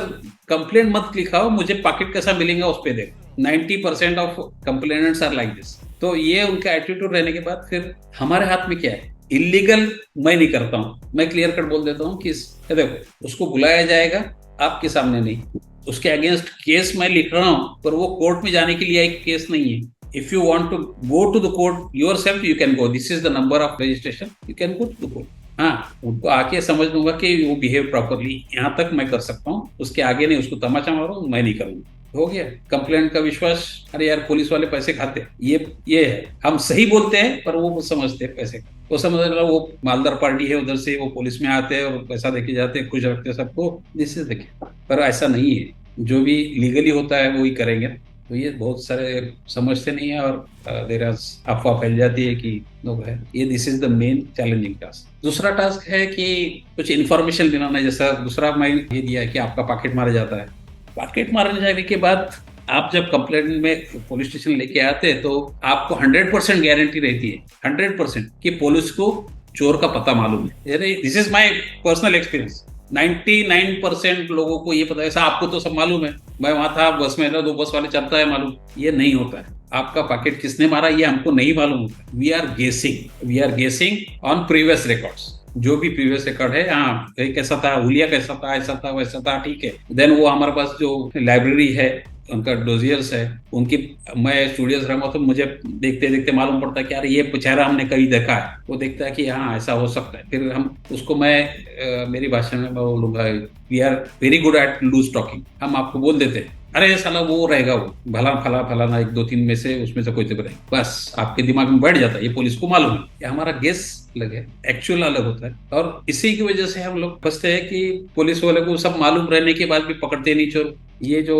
कंप्लेंट मत लिखाओ, मुझे पॉकेट कैसा मिलेगा उस पर देखो। 90% of complainants are like this. तो ये उनका एटीट्यूड रहने के बाद फिर हमारे हाथ में क्या है, इलीगल मैं नहीं करता हूं, मैं क्लियर कट बोल देता हूं कि देखो उसको बुलाया जाएगा आपके सामने नहीं, उसके अगेंस्ट केस मैं लिख रहा हूं, पर वो कोर्ट में जाने के लिए एक केस नहीं है। If you want to go to the court yourself, you can go, this is the number of registration, you can go to the court. हाँ, उनको आके समझ लूंगा कि वो बिहेव प्रॉपरली, यहाँ तक मैं कर सकता हूँ, उसके आगे नहीं, उसको तमाचा मारो मैं नहीं करूंगा। हो गया कंप्लेंट का विश्वास। अरे यार पुलिस वाले पैसे खाते, ये है, हम सही बोलते हैं पर वो समझते हैं पैसे, वो समझ रहा वो मालदार पार्टी है, उधर से वो पुलिस में आते हैं और पैसा देके जाते हैं, खुश रखते हैं सबको, जिससे देखिए। पर ऐसा नहीं है, जो भी लीगली होता है वो ही करेंगे। तो ये बहुत सारे समझते नहीं है और देर अफवाह फैल जाती है कि लोग है ये। This is the main challenging task. दूसरा टास्क है कि कुछ इन्फॉर्मेशन दिलाना। जैसा दूसरा मैं ये दिया है कि आपका पॉकेट मारा जाता है। पॉकेट मारने जाने के बाद आप जब कंप्लेंट में पुलिस स्टेशन लेके आते हैं तो आपको 100% गारंटी रहती है, 100% कि पुलिस को चोर का पता मालूम है। This is my personal experience. 99% लोगों को ये पता है। ऐसा आपको तो सब मालूम है, मैं वहां था बस में ना, 2 बस वाले चलता है मालूम। ये नहीं होता है, आपका पॉकेट किसने मारा ये हमको नहीं मालूम होता। वी आर गेसिंग ऑन प्रीवियस रिकॉर्ड्स। जो भी प्रीवियस रिकॉर्ड है, हाँ कैसा था, हुलिया कैसा था, ऐसा था वैसा था, ठीक है। देन वो हमारे पास जो लाइब्रेरी है उनका डोजियर्स है, उनकी, मैं स्टूडियोज रहा हूँ तो मुझे देखते देखते मालूम पड़ता है कि यार ये चेहरा हमने कहीं देखा है। वो देखता है कि हाँ ऐसा हो सकता है, फिर हम उसको, मैं मेरी भाषा में मैं बोलूंगा, we are very good at loose talking. हम आपको बोल देते हैं अरे साला वो रहेगा, वो भला फला फलाना, एक दो तीन में से उसमें से कोई तो रहेगा, बस आपके दिमाग में बैठ जाता है, ये पुलिस को मालूम है। ये हमारा गेस अलग है, एक्चुअल अलग होता है। और इसी की वजह से हम लोग फंसते हैं कि पुलिस वाले को सब मालूम रहने के बाद भी पकड़ते नहीं चोर। ये जो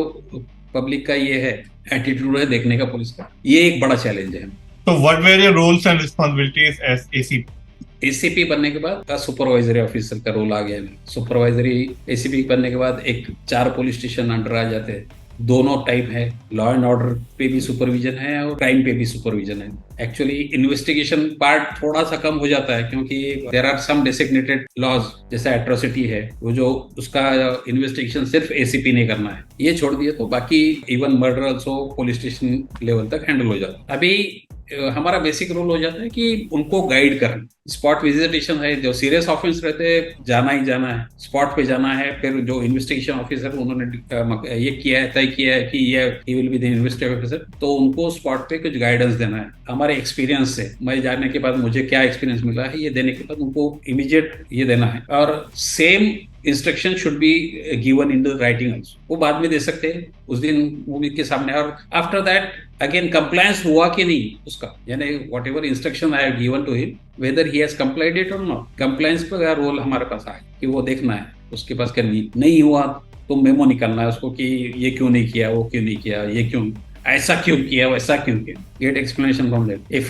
पब्लिक का ये है एटीट्यूड है देखने का पुलिस का, ये एक बड़ा चैलेंज है। So what were your roles and responsibilities as ACP? ACP बनने के बाद सुपरवाइजरी ऑफिसर का रोल आ गया है। सुपरवाइजरी एसीपी बनने के बाद एक 4 पुलिस स्टेशन अंडर आ जाते हैं। दोनों टाइप है, लॉ एंड ऑर्डर पे भी सुपरविजन है और क्राइम पे भी सुपरविजन है। एक्चुअली इन्वेस्टिगेशन पार्ट थोड़ा सा कम हो जाता है, क्योंकि there are some designated laws, जैसा एट्रोसिटी है, वो जो उसका इन्वेस्टिगेशन सिर्फ एसीपी ने करना है। ये छोड़ दिए तो बाकी even murder also police station level तक हैंडल हो जाता है। अभी हमारा बेसिक रोल हो जाता है कि उनको गाइड करना। स्पॉट विजिटेशन है, जो सीरियस ऑफेंस रहते हैं जाना ही जाना है, स्पॉट पे जाना है। फिर जो इन्वेस्टिगेशन ऑफिसर उन्होंने ये किया है, तय किया है कि ये he will be the investigation officer, तो उनको स्पॉट पे कुछ गाइडेंस देना है। हमारे एक्सपीरियंस से, मैं जाने के बाद मुझे क्या एक्सपीरियंस मिला है, ये देने के बाद उनको इमीडिएट ये देना है। और same instruction should be given in the writing also, वो बाद में दे सकते हैं उस दिन मूवी के सामने। और आफ्टर दैट अगेन कंप्लायंस हुआ कि नहीं उसका, यानी whatever instruction I have given to him, whether he has complied it और नॉट। कंप्लायंस का रोल हमारे पास आए कि वो देखना है उसके पास करनी नहीं हुआ तो मेमो निकालना है उसको कि ये क्यों नहीं किया, वो क्यों नहीं किया, ये क्यों ऐसा क्यों किया, वैसा क्यों किया। Get explanation from them. If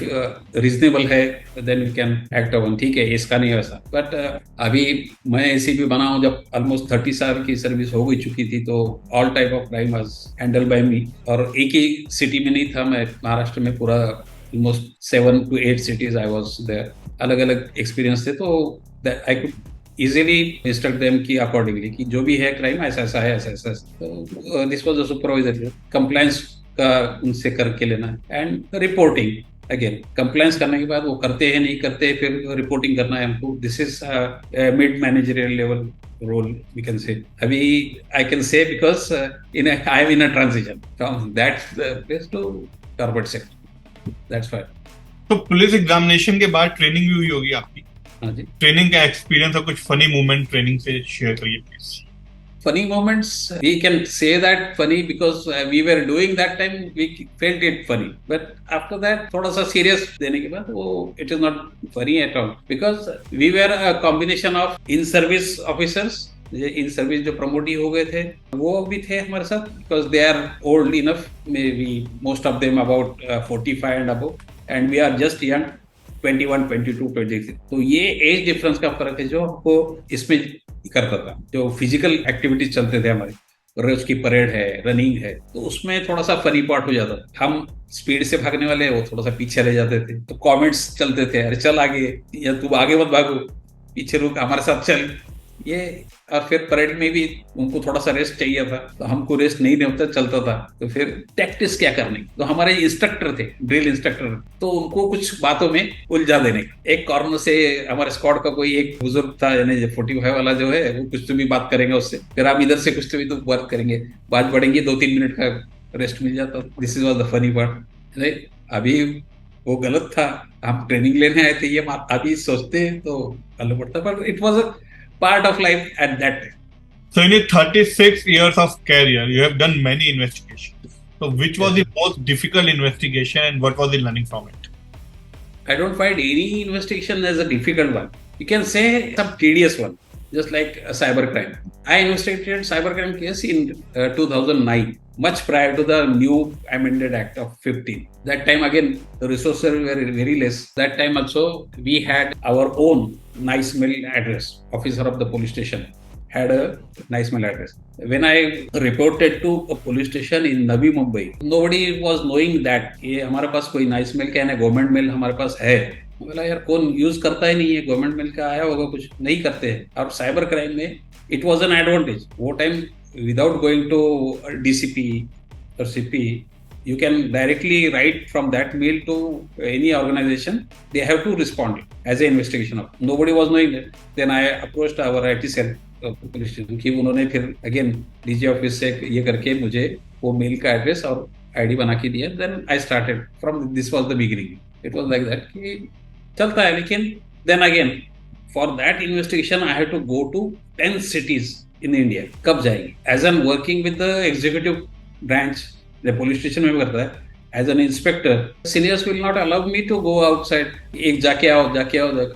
reasonable है then we can act on, ठीक है इसका नहीं वैसा। बट अभी मैं एसीपी बना हूं जब ऑलमोस्ट 30 साल की सर्विस हो गई चुकी थी, तो all type of crime was handled by me. और एक ही सिटी में नहीं था मैं, महाराष्ट्र में पूरा almost 7 to 8 cities I was there। अलग अलग एक्सपीरियंस थे, तो I could easily instruct them की अकॉर्डिंगली कि जो भी है क्राइम ऐसा ऐसा है, ऐसा ऐसा। तो this was the supervisor. Compliance का उनसे करके लेना है एंड रिपोर्टिंग। अगेन कंप्लायंस करने के बाद वो करते हैं नहीं करते, फिर रिपोर्टिंग करना है हमको। This is mid managerial level role we can say. Abhi I can say because I am in a transition from that place to corporate sector. That's why. तो पुलिस एग्जामिनेशन के बाद ट्रेनिंग भी हुई होगी आपकी। हाँ जी। ट्रेनिंग का एक्सपीरियंस और कुछ फनी मोमेंट ट्रेनिंग से शेयर करिए please. Funny moments, we can say that funny because we were doing that time, we felt it funny, but after that थोड़ा सा serious देने के बाद वो it is not funny at all, because we were a combination of in service officers। ये इन सर्विस जो प्रमोट ही हो गए थे वो भी थे हमारे साथ, because they are old enough, may be most of them about 45 and above, and we are just young 21, 22, 23। तो ये एज डिफरेंस का फर्क है जो हमको इसमें करता था। जो फिजिकल एक्टिविटीज चलते थे हमारे, रोज की परेड है, रनिंग है, तो उसमें थोड़ा सा फनी पार्ट हो जाता था। हम स्पीड से भागने वाले, वो थोड़ा सा पीछे रह जाते थे, तो कमेंट्स चलते थे, अरे चल आगे, या तू आगे मत भागो, पीछे रुक, हमारे साथ चल। ये और फिर परेड में भी उनको थोड़ा सा रेस्ट चाहिए था, तो हमको रेस्ट नहीं होता चलता था। तो फिर टैक्टिस क्या करने, तो हमारे इंस्ट्रक्टर थे, ड्रिल इंस्ट्रक्टर, तो उनको कुछ बातों में उलझा देने। एक कॉर्नर से हमारे स्क्वाड का कोई एक बुजुर्ग था, यानी 45 वाला जो है, वो कुछ तो भी बात करेंगे उससे, फिर हम इधर से कुछ तो भी तो बात करेंगे, बात बढ़ेंगे, 2-3 मिनट का रेस्ट मिल जाता। This is was the funny part. अभी वो गलत था, हम ट्रेनिंग लेने आए थे, ये अभी सोचते हैं तो गलत पड़ता, but it was a part of life at that time. So in your 36 years of career, you have done many investigations. So which was the most difficult investigation and what was the learning from it? I don't find any investigation as a difficult one. You can say some tedious one, just like a cybercrime. I investigated cybercrime case in 2009, much prior to the new amended Act of 15. That time again, the resources were very less. That time also, we had our own nice mail address. Officer of the police station had a nice mail address. When I reported to a police station in Navi Mumbai, nobody was knowing that ये हमारे पास कोई nice mail क्या है, गवर्नमेंट मेल हमारे पास है। बोला यार कौन यूज करता ही नहीं है, गवर्नमेंट मेल का आया होगा, कुछ नहीं करते हैं। और साइबर क्राइम में इट वॉज एन एडवांटेज। वो time without going to DCP or CP, you can directly write from that mail to any organization. They have to respond as an investigation of. Nobody was knowing that. Then I approached our IT cell. Police station की। उन्होंने फिर अगेन डीजी ऑफिस से ये करके मुझे वो मेल का एड्रेस और आईडी बना के दिया। Then I started from, this was the beginning. It was like that कि चलता है। लेकिन then again for that investigation I have to go to 10 cities in India. कब जाएगी? As an working with the executive branch, police station में भी करता है as an inspector, seniors will not allow me to go outside. एक जाके आओ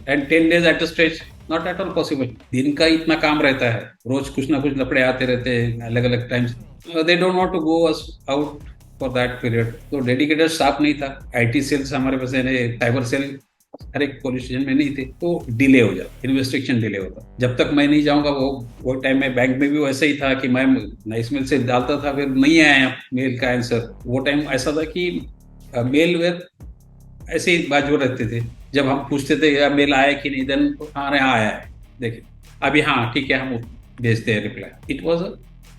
and 10 days at a stretch, not at all possible. दिन का इतना काम रहता है, रोज कुछ ना कुछ लपड़े आते रहते हैं अलग अलग times. They don't want to go us out for that period. तो डेडिकेटेड स्टाफ नहीं था, आईटी सेल्स हमारे पास है, साइबर सेल हर एक पुलिस स्टेशन में नहीं थे। तो डिले हो जाता, इन्वेस्टिगेशन डिले होता। जब तक मैं नहीं जाऊंगा, वो टाइम में बैंक में भी वैसे ही था कि मैं नाइस मेल से डालता था, फिर नहीं आया मेल का आंसर। वो टाइम ऐसा था कि मेल वेल ऐसे ही बाजू रहते थे। जब हम पूछते थे या मेल आया कि नहीं, देन हाँ आया है, देखिए अभी हाँ ठीक है हम भेजते हैं reply. It was a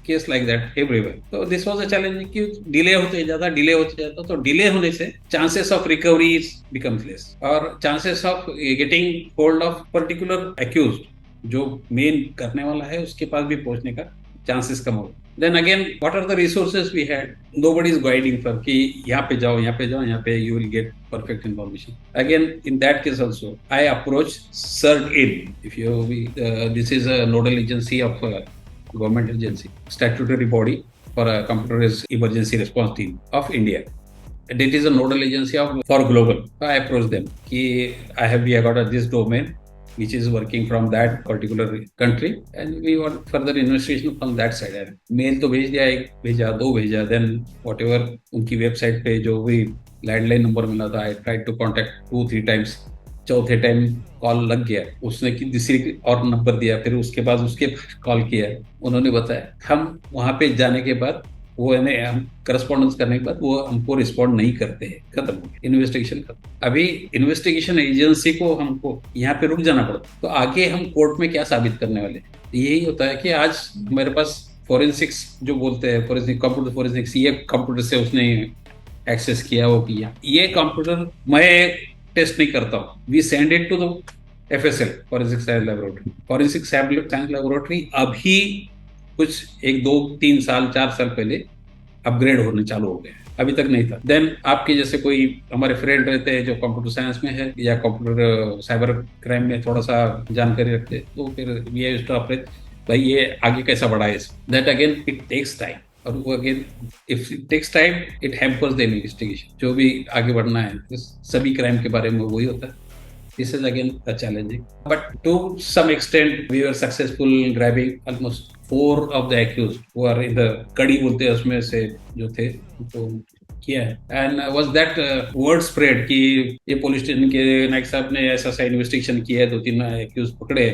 case like that everywhere. तो दिस वाज अ चैलेंज कि डिले होते जाता, तो डिले होने से chances of recovery becomes less, और chances of getting hold of particular accused जो मेन करने वाला है उसके पास भी पहुंचने का चांसेस कम हो। Then again what are the resources we had? Nobody is guiding for कि यहाँ पे जाओ, यहाँ पे you will get perfect information. Again, in that case also, I approached CERT-In. If you, this is a nodal agency of government agency, statutory body for a computerized emergency response team of India. And it is a nodal agency for global. So I approached them कि we have got this domain which is working from that particular country and we want further investigation from that side. Mail तो भेज दिया, एक भेजा, दो भेजा, then whatever उनकी वेबसाइट पे जो भी लैंडलाइन नंबर मिला था, I tried to contact 2-3 times। चौथे टाइम कॉल लग गया, उसने की दूसरी और नंबर दिया, फिर उसके बाद उसके कॉल किया, उन्होंने बताया। हम वहां पे जाने के बाद वो हम करस्पॉन्डेंस करने के बाद वो हमको रिस्पॉन्ड नहीं करते हैं, खत्म हो गया इन्वेस्टिगेशन खत्म। अभी इन्वेस्टिगेशन एजेंसी को हमको यहाँ पे रुक जाना पड़ता, तो आगे हम कोर्ट में क्या साबित करने वाले? यही होता है कि आज मेरे पास फोरेंसिक्स जो बोलते हैं, फोरेंसिक कंप्यूटर फोरेंसिक्स, ये कंप्यूटर से उसने एक्सेस किया, वो किया। ये कंप्यूटर मैं टेस्ट नहीं करता हूँ, we send it to the FSL, forensic science laboratory. Forensic science laboratory अभी कुछ 1-2-3-4 साल पहले अपग्रेड होने चालू हो गए, अभी तक नहीं था। देन आपके जैसे कोई हमारे फ्रेंड रहते हैं जो कंप्यूटर साइंस में है या कंप्यूटर साइबर क्राइम में थोड़ा सा जानकारी रखते हैं, तो फिर वी यूज्ड टू अप्रोच, भाई ये आगे कैसा बढ़ा है। That again it takes time, और वो again if it takes time it hampers the investigation. जो भी आगे बढ़ना है सभी क्राइम के बारे में वही होता है। This is again a challenging, but to some extent we were successful grabbing almost 4 of the accused who are in the कड़ी बोलते हैं उसमें से जो थे, तो किया है। And was that word spread कि ये पुलिस स्टेशन के नायक साहब ने ऐसा सा इन्वेस्टिगेशन किया है, 2-3 एक्यूज पकड़े,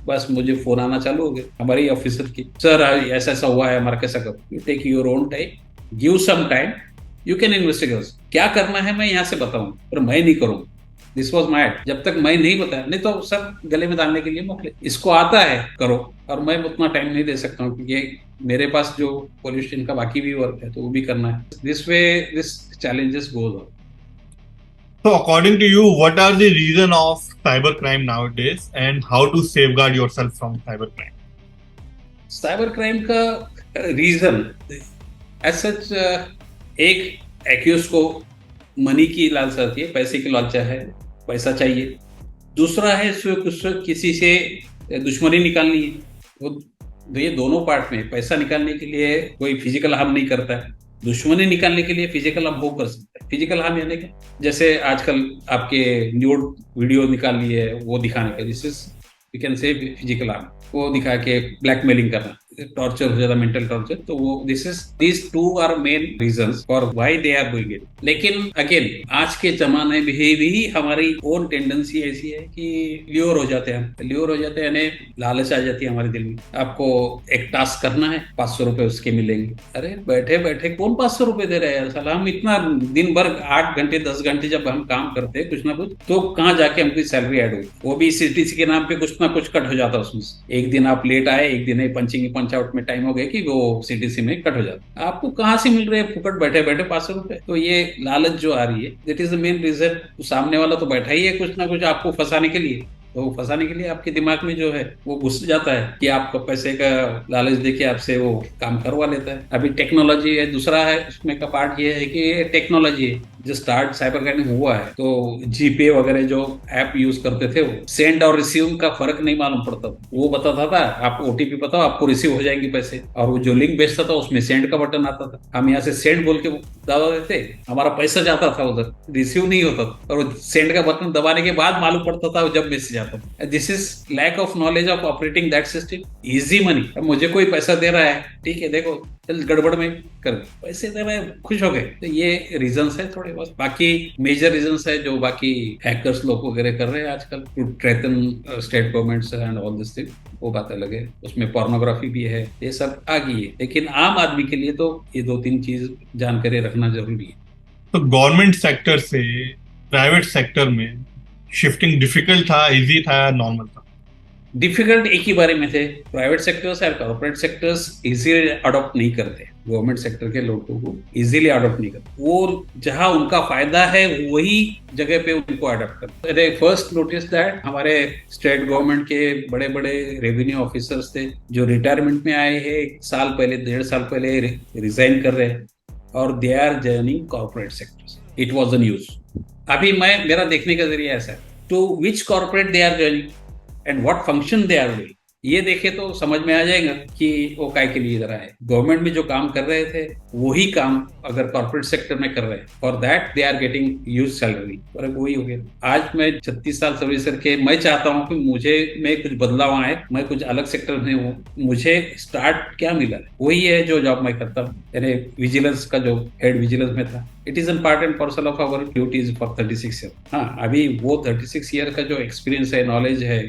बस मुझे फोन आना चालू हो गया हमारे ऑफिसर की, सर ऐसा ऐसा हुआ है, हमारा कैसा करो। You take your own time, give some time, you can investigate. क्या करना है मैं यहाँ से बताऊँ, पर मैं नहीं करूँगा। दिस वॉज माई, जब तक मैं नहीं बताया, नहीं तो सब गले में डालने के लिए मोकले, इसको आता है करो, और मैं उतना टाइम नहीं दे सकता हूँ क्योंकि मेरे पास जो पोल्यूशन का बाकी भी वर्क है तो वो भी करना है। This way this challenges goes on. So according to you, what are the reason of cybercrime nowadays and how to safeguard yourself from cybercrime? Cybercrime का रीजन एज सच, एक एक्यूज को मनी की लालसा आती है, पैसे की लालसा है, पैसा चाहिए। दूसरा है किसी से दुश्मनी निकालनी है। वो ये दोनों पार्ट में, पैसा निकालने के लिए कोई फिजिकल हार्म नहीं करता है, दुश्मनी निकालने के लिए फिजिकल हार्म वो कर सकता है। फिजिकल हार्म यानी कि जैसे आजकल आपके न्यूड वीडियो निकाल लिए है वो दिखाने का, दिस इज यू कैन से फिजिकल हार्म, वो दिखा के ब्लैकमेलिंग करना, टॉर्चर हो जाता, मेंटल टॉर्चर। तो वो these two are main reasons for why they are doing it. लेकिन अगेन आज के जमाने में भी हमारी ओन टेंडेंसी ऐसी है कि ल्योर हो जाते हैं, यानी लालच आ जाती है हमारे दिल में। आपको एक टास्क करना है, 500 रुपए उसके मिलेंगे। अरे बैठे बैठे कौन 500 रुपए दे रहे हैं साला, हम इतना दिन भर 8 घंटे 10 घंटे जब हम काम करते हैं कुछ ना कुछ, तो कहाँ जाके हमकी सैलरी ऐड होगी। वो भी CTC के नाम पे कुछ ना कुछ कट हो जाता है उसमें। एक दिन आप लेट आए, एक दिन पंच आउट में टाइम हो गया कि वो CTC में कट हो जाता। आपको कहाँ से मिल रहे हैं फुकट बैठे बैठे 500 रुपए? तो ये लालच जो आ रही है, that is the main reason. सामने वाला तो बैठा ही है कुछ ना कुछ आपको फंसाने के लिए, तो वो फंसाने के लिए आपके दिमाग में जो है वो घुस जाता है कि आपको पैसे का लालच देके आपसे वो काम करवा लेता है। अभी टेक्नोलॉजी है, दूसरा है उसमें का पार्ट ये है कि ये टेक्नोलॉजी है। जो स्टार्ट साइबर क्राइम हुआ है तो जीपे वगैरह जो ऐप यूज करते थे वो सेंड और रिसीव का फर्क नहीं मालूम पड़ता। वो बताता था आप ओटीपी बताओ आपको रिसीव हो जाएंगे पैसे, और वो जो लिंक भेजता था उसमें सेंड का बटन आता था। हम यहाँ से सेंड बोल के दबा देते, हमारा पैसा जाता था उधर, रिसीव नहीं होता था, और सेंड का बटन दबाने के बाद मालूम पड़ता था जब मैसेज आता था। This is lack of knowledge of operating that system. Easy money, अब मुझे कोई पैसा दे रहा है, ठीक है देखो चल गड़बड़ में कर पैसे दे रहे हैं, खुश हो गए। तो ये रीजंस है थोड़े बहुत, बाकी मेजर रीजंस है जो बाकी हैकर्स लोग वगैरह कर रहे हैं आजकल to threaten state governments and all this thing, वो बातें लगे। उसमें पोर्नोग्राफी भी है, ये सब आ गई है। लेकिन आम आदमी के लिए तो ये 2-3 चीज जानकारी रखना जरूरी है। तो गवर्नमेंट सेक्टर से प्राइवेट सेक्टर में शिफ्टिंग डिफिकल्ट था, इजी था या नॉर्मल था? डिफिकल्ट एक ही बारे में थे। प्राइवेट सेक्टर्स और कॉर्पोरेट सेक्टर्स इजीली अडॉप्ट नहीं करते, गवर्नमेंट सेक्टर के लोगों को इजीली अडॉप्ट नहीं करते। वो जहां उनका फायदा है वही जगह पे उनको अडॉप्ट करते। फर्स्ट नोटिस दैट हमारे स्टेट गवर्नमेंट के बड़े बड़े रेवेन्यू ऑफिसर्स थे जो रिटायरमेंट में आए हैं 1 साल पहले 1.5 साल पहले रिजाइन कर रहे हैं, और they are joining corporate sectors. It was the news. अभी मेरा देखने का जरिया ऐसा है, to which corporate they are joining and what function they are doing, ये देखे तो समझ में आ जाएगा कि वो काय के लिए इधर आए। गवर्नमेंट में जो काम कर रहे थे वही काम अगर कॉर्पोरेट सेक्टर में कर रहे हैं, for that they are getting huge salary, और वही हो गया। आज मैं 36 साल सर्विस करके मैं चाहता हूँ कि मुझे में कुछ बदलाव आए, मैं कुछ अलग सेक्टर में हूँ, मुझे स्टार्ट क्या मिला वही है जो जॉब मैं करता हूँ, यानी विजिलेंस का जो हेड विजिलेंस में था। It is an part and parcel of our duties for 36 year. हाँ, अभी वो 36 ईयर का जो एक्सपीरियंस है, नॉलेज है,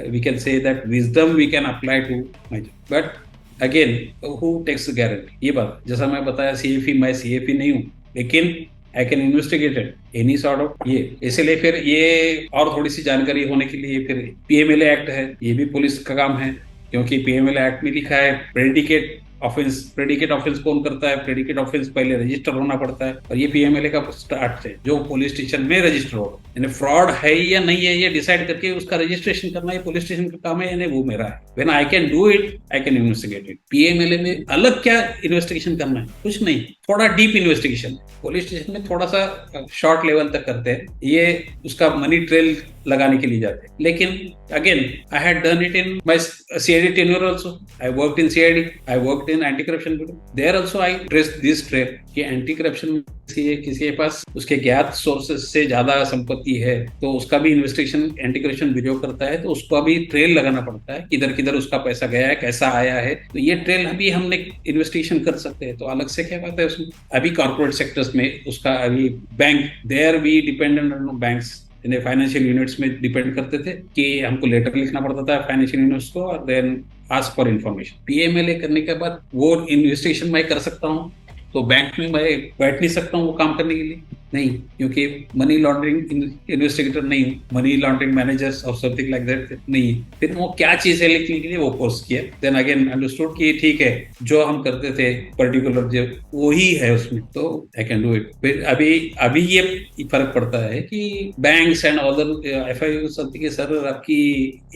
we can say that wisdom we can apply to my job. But again who takes guarantee, ये बात जैसा मैं बताया सीएफई, मैं सीएफई नहीं हूँ, लेकिन आई can investigate any sort of ये। इसलिए फिर ये और थोड़ी सी जानकारी होने के लिए फिर पीएमएलए एक्ट है, ये भी पुलिस का काम है, क्योंकि पीएमएलए एक्ट में लिखा है प्रेडिकेट ऑफेंस। प्रेडिकेट ऑफेंस कौन करता है? प्रेडिकेट ऑफेंस पहले रजिस्टर होना पड़ता है, और ये पीएमएलए का स्टार्ट है जो पुलिस स्टेशन में रजिस्टर हो, यानी फ्रॉड है या नहीं है ये डिसाइड करके उसका रजिस्ट्रेशन करना ये पुलिस स्टेशन का काम है, यानी वो मेरा है। When I can do it I can investigate it. PMLA में अलग क्या इन्वेस्टिगेशन करना है? कुछ नहीं, थोड़ा डीप इन्वेस्टिगेशन। पुलिस स्टेशन में थोड़ा सा शॉर्ट लेवल तक करते हैं, ये उसका मनी ट्रेल लगाने के लिए जाते हैं। लेकिन again I had done it in my CID tenure also. I worked in CID, I worked in anti corruption bureau, there also I traced this trail कि एंटी करप्शन किसी के पास उसके ज्ञात सोर्सेज से ज्यादा संपत्ति है तो उसका भी इन्वेस्टिगेशन एंटी करप्शन ब्यूरो करता है, तो उसका भी ट्रेल लगाना पड़ता है, किधर किधर उसका पैसा गया है, कैसा आया है। तो ये ट्रेल अभी हमने इन्वेस्टिगेशन कर सकते हैं, तो अलग से क्या बात है उसमें। अभी कॉर्पोरेट सेक्टर्स में उसका अभी bank, there we dependent on banks, financial units में डिपेंड करते थे कि हमको लेटर लिखना पड़ता था फाइनेंशियल यूनिट्स को, और then ask for information. PMLA करने के बाद वो इन्वेस्टिगेशन मैं कर सकता हूँ, तो बैंक में मैं बैठ नहीं सकता हूँ वो काम करने के लिए, नहीं, क्योंकि मनी लॉन्ड्रिंग इन्वेस्टिगेटर नहीं हूँ, मनी लॉन्ड्रिंग मैनेजर्स और समथिंग लाइक दैट नहीं। फिर वो क्या चीज है लिखने के लिए वो कोर्स किया, देन अगेन अंडरस्टूड कि ठीक है जो हम करते थे पर्टिकुलर जो वही है उसमें, तो आई कैन डू इट। फिर अभी ये फर्क पड़ता है कि banks and other FIU something के सर आपकी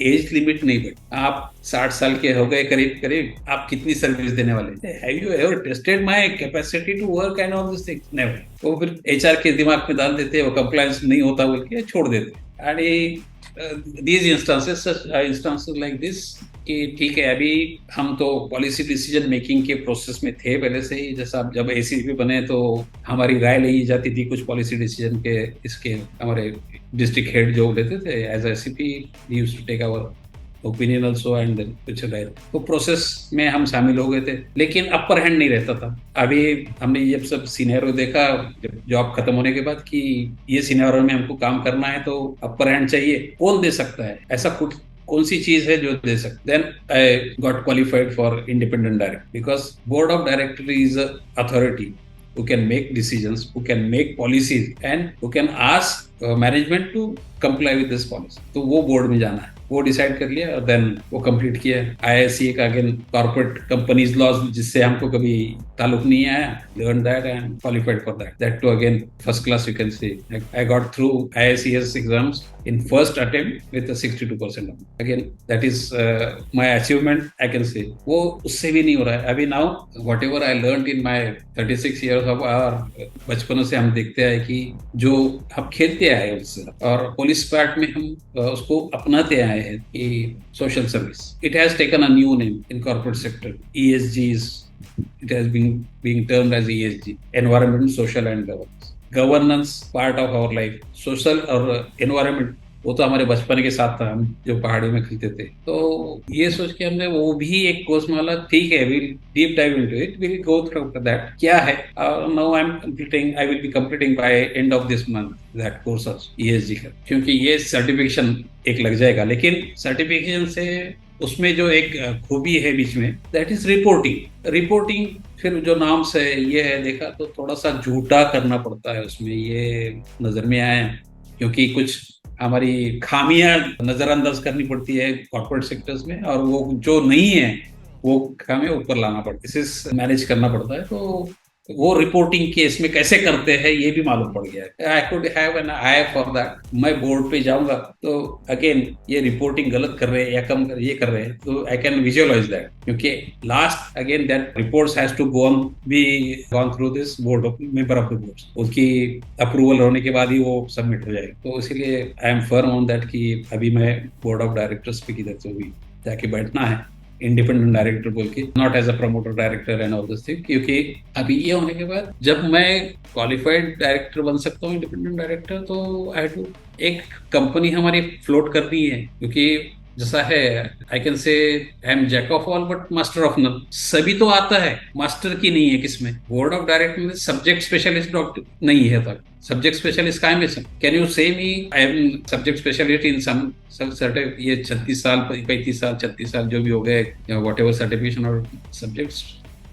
एज लिमिट नहीं बढ़ी, आप 60 साल के हो गए करीब करीब, आप कितनी सर्विस देने वाले? Have you ever tested my capacity to work and all this things? Never. वो फिर एचआर के दिमाग में डाल देते हैं, वो कंप्लायंस नहीं होता बोल के छोड़ देते। And these instances like this कि ठीक है अभी हम तो पॉलिसी डिसीजन मेकिंग के प्रोसेस में थे पहले से ही, जैसा आप जब एसीपी बने तो हमारी राय ली जाती थी कुछ पॉलिसी डिसीजन के, इसके हमारे डिस्ट्रिक्ट हेड जो लेते थे as ACP used to take our opinion also and then कुछ राय, तो प्रोसेस में हम शामिल हो गए थे, लेकिन अपर हैंड नहीं रहता था। अभी हमने ये सब सिनेरियो देखा जब जॉब खत्म होने के बाद कि ये सिनेरियो में हमको काम करना है तो अपर हैंड चाहिए, कौन दे सकता है? ऐसा कुछ कौन सी चीज है जो दे सकते? Then I got qualified for independent director, because board of director is a authority who can make decisions, who can make policies and who can ask management to comply with this policy. तो वो बोर्ड में जाना है, वो डिसाइड कर लिया और देन वो कंप्लीट किया। IICA का अगेन कॉर्पोरेट कंपनीज लॉज जिससे हमको कभी ताल्लुक नहीं आया, learn that and qualified for that, that too again first class you can say. I got through IICS exams in first attempt with a 62%. Again, that is my achievement, I can say. वो उससे भी नहीं हो रहा है अभी। now whatever I learned in my 36 years of our बचपनों से हम देखते हैं कि जो हम खेलते आए हैं उससे, और पुलिस पार्ट में हम उसको अपनाते आए हैं कि social service, it has taken a new name in corporate sector. ESG is, it has been being termed as ESG, environment, social and governance part of our life. Social और एनवायरनमेंट वो तो हमारे बचपन के साथ था, हम जो पहाड़ियों में खेलते थे। तो ये सोच के हमने वो भी एक कोर्स माला, ठीक है will deep dive into it, will go through that क्या है। Now I will be completing by end of this month that course of ESG का, क्योंकि ये सर्टिफिकेशन एक लग जाएगा। लेकिन सर्टिफिकेशन से उसमें जो एक खूबी है बीच में, दैट इज रिपोर्टिंग। फिर जो नाम से ये है देखा तो थोड़ा सा झूठा करना पड़ता है उसमें, ये नजर में आया, क्योंकि कुछ हमारी खामियां नजरअंदाज करनी पड़ती है कॉर्पोरेट सेक्टर्स में, और वो जो नहीं है वो खामियां ऊपर लाना पड़ता है, इसे मैनेज करना पड़ता है। तो वो रिपोर्टिंग केस में कैसे करते हैं ये भी मालूम पड़ गया है। आई could have an I for that. मैं बोर्ड पे जाऊंगा तो अगेन ये रिपोर्टिंग गलत कर रहे हैं या कम ये कर रहे हैं, तो आई कैन विजुअलाइज दैट, क्योंकि last again that reports has to gone through this board of member of the board, उसकी अप्रूवल होने के बाद ही वो सबमिट हो जाएगी। तो इसीलिए I am firm on that कि अभी मैं बोर्ड ऑफ डायरेक्टर्स पे किधर से भी जाके बैठना है, इंडिपेंडेंट डायरेक्टर बोल के, not as a promoter director and all this thing. क्योंकि अभी ये होने के बाद जब मैं क्वालिफाइड डायरेक्टर बन सकता हूँ, इंडिपेंडेंट डायरेक्टर, तो आई टू एक कंपनी हमारी फ्लोट करनी है। क्योंकि जैसा है, I can say I am jack of all but master of none. सभी तो आता है, मास्टर की नहीं है किसमें। बोर्ड ऑफ डायरेक्टर में सब्जेक्ट स्पेशलिस्ट डॉक्टर नहीं है तक। सब्जेक्ट स्पेशलिस्ट काहे में से, can you say me I am subject specialist in some certificate, ये 36 साल 35 साल 36 साल जो भी हो गए, वॉट एवर सर्टिफिकेशन, और सब्जेक्ट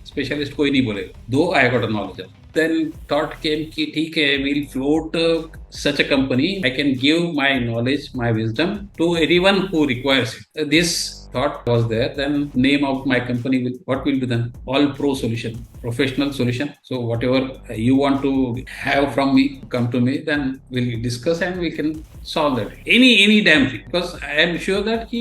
स्पेशलिस्ट कोई नहीं बोलेगा। दो I got knowledge of. then thought came कि ठीक है, we'll float such a company. I can give my knowledge, my wisdom to anyone who requires it. This thought was there. Then name of my company what will be done? All Pro Solution, professional solution. So whatever you want to have from me, come to me. Then we'll discuss and we can solve that. Any damn thing. Because I am sure that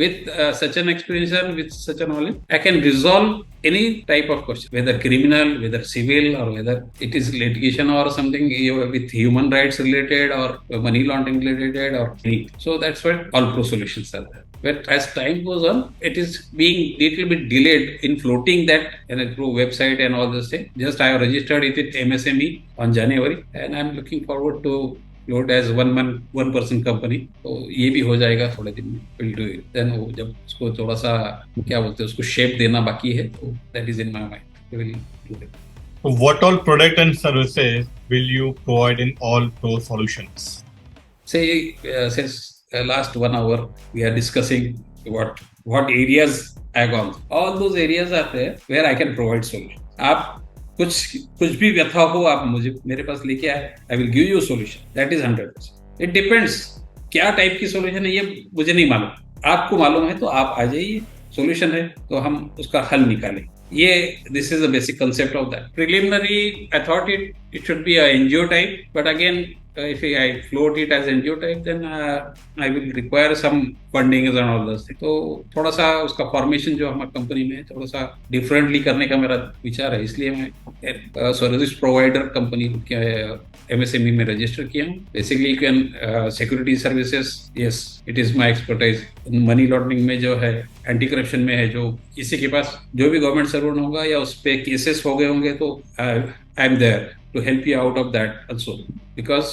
with such an experience and with such a knowledge, I can resolve any type of question, whether criminal, whether civil, or whether it is litigation or something with human rights related or money laundering related or anything. So that's what all Pro Solutions are there. But as time goes on, it is being little bit delayed in floating that through website and all this thing. Just I have registered it with MSME on January, and I'm looking forward to float as one person company. तो ये भी हो जाएगा थोड़े दिन में, will do it. Then जब उसको थोड़ा सा क्या बोलते हैं, उसको शेप देना बाकी है, तो that is in my mind. We will do it. What all product and services will you provide in all Pro Solutions? Say since last 1 hour we are discussing what areas I gone. All those areas are there where I can provide solution. आप कुछ भी व्यथा हो, आप मुझे मेरे पास लेके आए, I will give you solution. That is 100%। It depends क्या टाइप की सोल्यूशन है, ये मुझे नहीं मालूम। आपको मालूम है तो आप आ जाइए, सोल्यूशन है तो हम उसका हल निकालें। ये this is the basic concept of that. Preliminary I thought it should be a NGO type, but again if I float it as NGO type, then I will require some funding and all those things. तो थोड़ा सा उसका फॉर्मेशन जो हमारी कंपनी में है थोड़ा सा डिफरेंटली करने का मेरा विचार है, इसलिए मैं सर्विस प्रोवाइडर कंपनी के MSME में रजिस्टर किया हूँ। Basically can security services, yes it is my expertise. Money laundering में जो है, एंटी करप्शन में है, जो किसी के पास जो भी गवर्नमेंट सर्वेंट होगा या उस पर केसेस हो गए होंगे, तो I am there to help you out of that also, because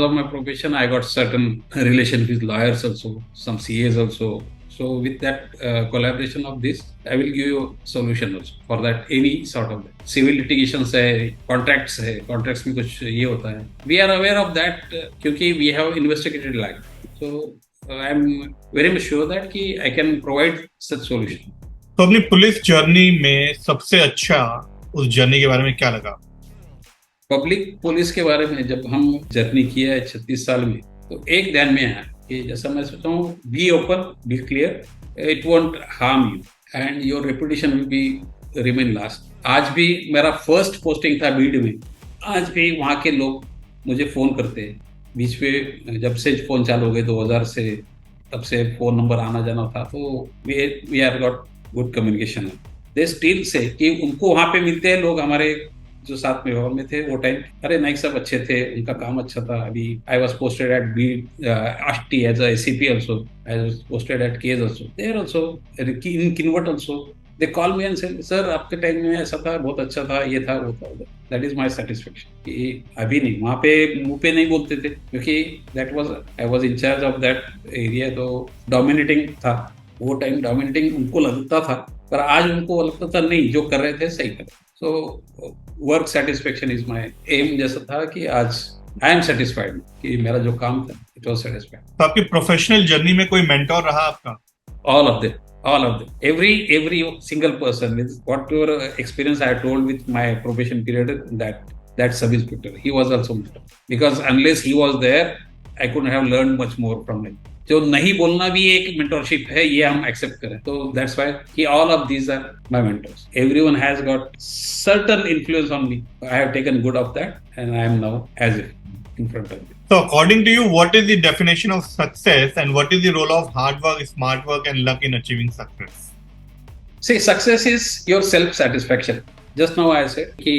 of my profession I got certain relation with lawyers also, some CAs also. So with that collaboration of this, I will give you solution also for that, any sort of that. Civil litigations है, contracts है, contracts में कुछ ये होता है, we are aware of that क्योंकि we have investigated like. So I am very much sure that कि I can provide such solution. तो अपनी पुलिस जर्नी में सबसे अच्छा उस जर्नी के बारे में क्या लगा? पब्लिक पुलिस के बारे में जब हम जर्नी किया है 36 साल में, तो एक ध्यान में है कि जैसा मैं सोचता हूँ, be open, be clear, it won't harm you and your reputation will be remain last. आज भी मेरा फर्स्ट पोस्टिंग था बीड में, आज भी वहाँ के लोग मुझे फोन करते हैं। बीच में जब से फोन चालू हो गए 2000 से, तब से फोन नंबर आना जाना था, तो we are got good communication. They still say कि उनको वहाँ पे मिलते हैं लोग, हमारे जो साथ में हॉल में थे वो टाइम, अरे नाइक साहब अच्छे थे, उनका काम अच्छा था। अभी I was posted at B ASTI as a ACP also, I was posted at केज ऑल्सो, देयर ऑल्सो इन किन्वर्ट also. They call me and say, sir आपके टाइम में ऐसा था, बहुत अच्छा था, ये था वो था। दैट इज माई सेटिस्फेक्शन कि अभी नहीं, वहाँ पे मुंह पे नहीं बोलते थे, क्योंकि that was, I was in charge of that area, तो डोमिनेटिंग था वो टाइम, डोमिनेटिंग उनको लगता था, पर आज उनको लगता था नहीं, जो कर रहे थे सही कर। So work satisfaction is my aim, जैसा था कि आज आई एम सेटिस्फाइड कि मेरा जो काम था इट वाज सेटिस्फाइड। तो आपकी प्रोफेशनल जर्नी में कोई मेंटोर रहा आपका? All of them, all of them, every single person, with whatever experience I told with my probation period, that sub inspector, he was also mentor, because unless he was there I couldn't have learned much more from him. जो नहीं बोलना भी एक mentorship है, ये हम accept करें, तो that's why कि all of these are my mentors. Everyone has got certain influence on me. I have taken good of that, and I am now as if in front of you. So according to you, what is the definition of success and what is the role of hard work, smart work and luck in achieving success? See, success is your self satisfaction. Just now I said कि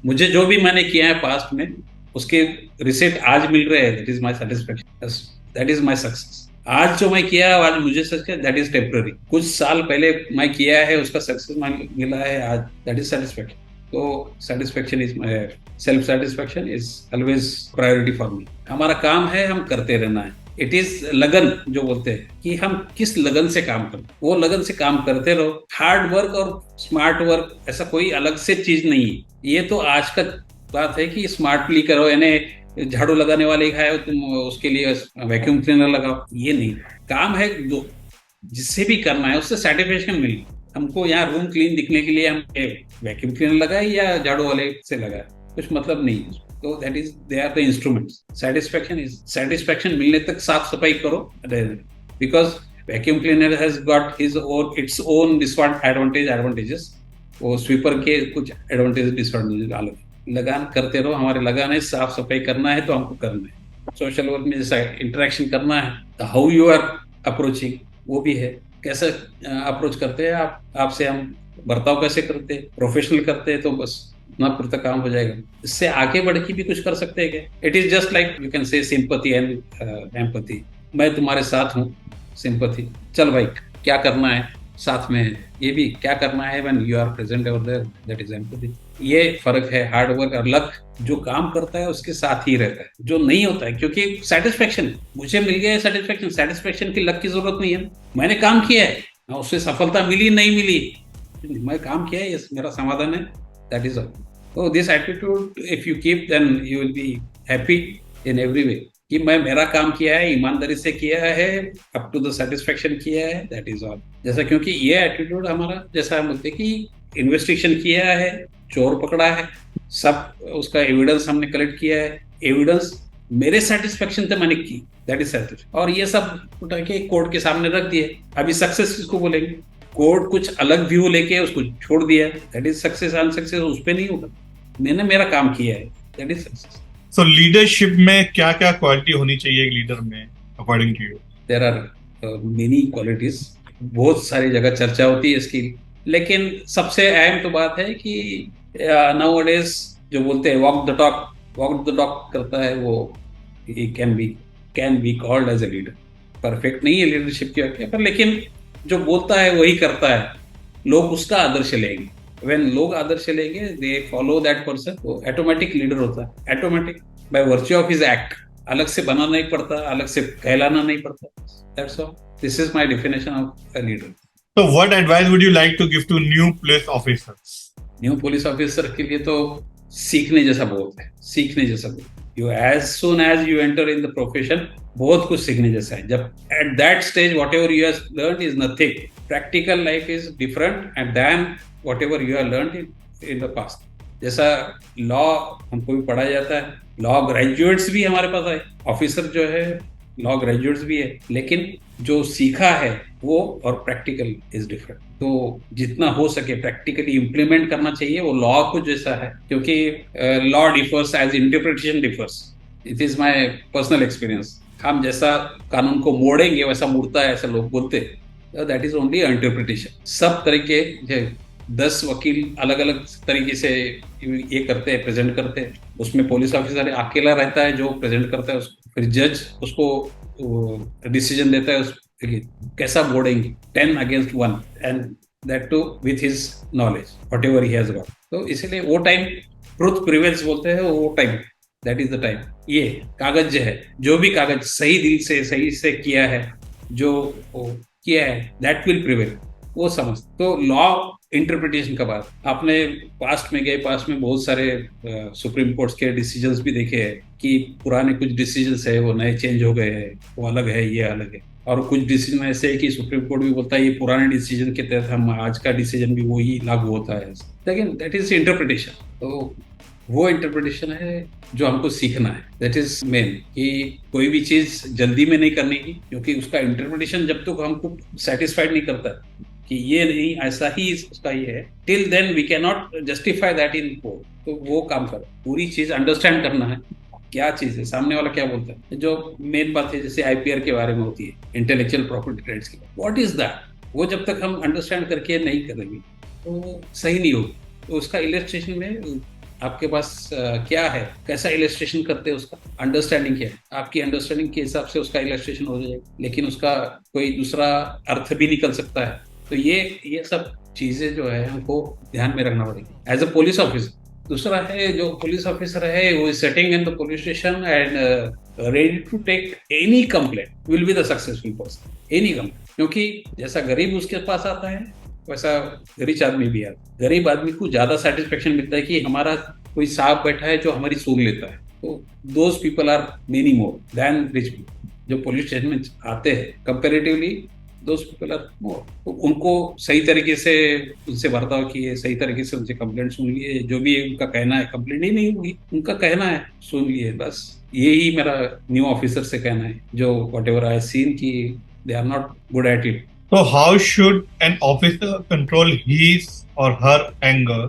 मुझे जो भी मैंने किया है पास्ट में, उसके रिसेट आज मिल रहे हैं, that is my satisfaction, that is my success. आज जो मैं किया है, आज मुझे सक्सेस, दैट इज टेम्पररी। कुछ साल पहले मैं किया है, उसका सक्सेस मिला है आज, दैट इज सेटिस्फेक्शन। तो satisfaction is my, self satisfaction is always priority for me. हमारा काम है, हम करते रहना है। इट इज लगन, जो बोलते हैं कि हम किस लगन से काम करें, वो लगन से काम करते रहो। हार्ड वर्क और स्मार्ट वर्क ऐसा कोई अलग से चीज नहीं है, ये तो आज का बात है कि स्मार्टली करो, यानी झाड़ू लगाने वाले खाए तुम, उसके लिए वैक्यूम क्लीनर लगाओ, ये नहीं। काम है जो जिससे भी करना है उससे सेटिस्फेक्शन मिले। हमको यहाँ रूम क्लीन दिखने के लिए हम वैक्यूम क्लीनर लगाए या झाड़ू वाले से लगाए, कुछ मतलब नहीं है। तो that is, they are the instruments. Satisfaction is, satisfaction मिलने तक साफ सफाई करो, because vacuum cleaner has got his own, its own advantages. वो स्वीपर के कुछ एडवांटेज डिसएडवांटेज अलग। लगान करते रहो, हमारे लगान है, साफ सफाई करना है तो हमको करना है। सोशल वर्क में जैसा इंटरेक्शन करना है, हाउ यू आर अप्रोचिंग, वो भी है, कैसे अप्रोच करते हैं आप, आपसे हम बर्ताव कैसे करते हैं, प्रोफेशनल करते हैं तो बस ना पूरा काम हो जाएगा। इससे आगे बढ़ के भी कुछ कर सकते हैं क्या? It is just like you can से सिंपैथी एंड एम्पैथी। मैं तुम्हारे साथ हूँ, सिंपैथी, चल भाई क्या करना है, साथ में है। ये भी क्या करना है when you are present over there, that is empathy. ये फर्क है हार्ड वर्क और लक। जो काम करता है उसके साथ ही रहता है, जो नहीं होता है, क्योंकि सेटिस्फेक्शन मुझे मिल गया है, सेटिस्फेक्शन, सेटिस्फेक्शन की लक की जरूरत नहीं है। मैंने काम किया है, उससे सफलता मिली नहीं मिली, मैं काम किया है, ये मेरा समाधान है, दैट इज ऑल। तो this attitude if you keep, then you will be happy in every way, कि मैं मेरा काम किया है, ईमानदारी से किया है, अप टू द सेटिस्फेक्शन किया है, दैट इज ऑल। जैसा, क्योंकि ये एटीट्यूड हमारा, जैसा हम बोलते कि इन्वेस्टिगेशन किया है, चोर पकड़ा है, सब उसका एविडेंस हमने कलेक्ट किया है, एविडेंस मेरे सेटिस्फेक्शन से मैंने की, दैट इज सेटिस्फेक्शन। और ये सब उठा के कोर्ट के सामने रख दिए, अभी सक्सेस किसको बोलेंगे? कोर्ट कुछ अलग व्यू लेके उसको छोड़ दिया, दैट इज सक्सेस। अनसक्सेस उस पर नहीं होगा, मैंने मेरा काम किया है, that is success. So leadership में क्या क्या क्वालिटी होनी चाहिए एक लीडर में according to you? There are many qualities, बहुत सारी जगह चर्चा होती है इसकी, लेकिन सबसे अहम तो बात है कि नाउअडेज जो बोलते हैं वॉक द टॉक करता है, वो can be called as a leader. Perfect नहीं है लीडरशिप की, पर लेकिन जो बोलता है वही करता है, लोग उसका आदर्श लेंगे। व्हेन लोग आदर्श लेंगे, दे फॉलो दैट पर्सन, वो ऑटोमेटिक लीडर होता है, automatic by virtue of his act. अलग से बनाना नहीं पड़ता, अलग से कहलाना नहीं पड़ता, that's all. This is my definition of a leader. So what advice would you like to give to new police officers? New police officer के लिए तो सीखने जैसा बहुत है, सीखने जैसा बहुत। You as soon as you enter in the profession, बहुत कुछ सीखने जैसा है। जब at that stage whatever you have learn is nothing, practical life is different and then whatever you have learn in the past. जैसा लॉ हमको भी पढ़ाया जाता है, लॉ ग्रेजुएट्स भी हमारे पास आए, ऑफिसर जो है लॉ ग्रेजुएट्स भी है, लेकिन जो सीखा है वो और प्रैक्टिकल इज डिफरेंट। तो जितना हो सके प्रैक्टिकली इम्प्लीमेंट करना चाहिए वो लॉ को जैसा है, क्योंकि law differs as interpretation differs. It is my personal experience. हम जैसा कानून को मोड़ेंगे वैसा मुड़ता है, ऐसा लोग बोलते हैं। That is only interpretation. सब तरीके 10 वकील अलग अलग तरीके से ये करते हैं, प्रेजेंट करते हैं। उसमें पुलिस ऑफिसर अकेला रहता है जो प्रेजेंट करता है उसको, फिर जज उसको डिसीजन देता है। कैसा बोर्डेंगे 10 against 1, and that too with his knowledge whatever he has got. तो इसीलिए वो टाइम ट्रुथ प्रिवेल्स बोलते हैं, वो time, that is the time. ये कागज जो है, जो भी कागज सही दिल से सही से किया है, जो किया है, दैट विल प्रिवेल। वो समझ। तो लॉ इंटरप्रिटेशन का बात, आपने पास्ट में गए, पास्ट में बहुत सारे सुप्रीम कोर्ट के डिसीजंस भी देखे हैं कि पुराने कुछ डिसीजंस है वो नए चेंज हो गए हैं, वो अलग है, ये अलग है। और कुछ डिसीजन ऐसे है कि सुप्रीम कोर्ट भी बोलता है ये पुराने डिसीजन के तहत हम आज का डिसीजन भी वही लागू होता है, लेकिन दैट इज इंटरप्रिटेशन। तो वो इंटरप्रिटेशन है जो हमको सीखना है। दैट इज मेन, कि कोई भी चीज जल्दी में नहीं करने की, क्योंकि उसका इंटरप्रिटेशन जब तक हमको सेटिस्फाइड नहीं करता कि ये नहीं ऐसा ही उसका ये है, till then we can not justify that in court. तो वो काम करो, पूरी चीज अंडरस्टैंड करना है क्या चीज है, सामने वाला क्या बोलता है। जो मेन बात है जैसे आईपीआर के बारे में होती है, इंटेलेक्चुअल प्रॉपर्टी राइट्स की, व्हाट इज दैट, वो जब तक हम अंडरस्टैंड करके नहीं करेंगे तो सही नहीं होगी। तो उसका इलस्ट्रेशन में आपके पास क्या है, कैसा इलस्ट्रेशन करते हैं, उसका अंडरस्टैंडिंग क्या है, आपकी अंडरस्टैंडिंग के हिसाब से उसका इलस्ट्रेशन हो जाएगा, लेकिन उसका कोई दूसरा अर्थ भी निकल सकता है। तो ये सब चीजें जो है हमको ध्यान में रखना पड़ेगी एज अ पुलिस ऑफिसर। दूसरा है जो पुलिस ऑफिसर है वो setting in the police station and ready to take any complaint will be the successful person, any complaint. क्योंकि जैसा गरीब उसके पास आता है वैसा गरीब आदमी भी आता है। गरीब आदमी को ज्यादा सेटिस्फेक्शन मिलता है कि हमारा कोई साहब बैठा है जो हमारी सुन लेता है। तो those people are many more then rich people जो पुलिस स्टेशन में आते हैं, comparatively those people are more. तो उनको सही तरीके से उनसे बर्ताव किए, सही तरीके से उनसे कंप्लेंट सुन लिए, जो भी उनका कहना है, कंप्लेंट ही नहीं होगी, उनका कहना है सुन लिए, बस यही मेरा न्यू ऑफिसर से कहना है जो वट एवर आई सीन की they are not good at it. So, how should an officer control his or her anger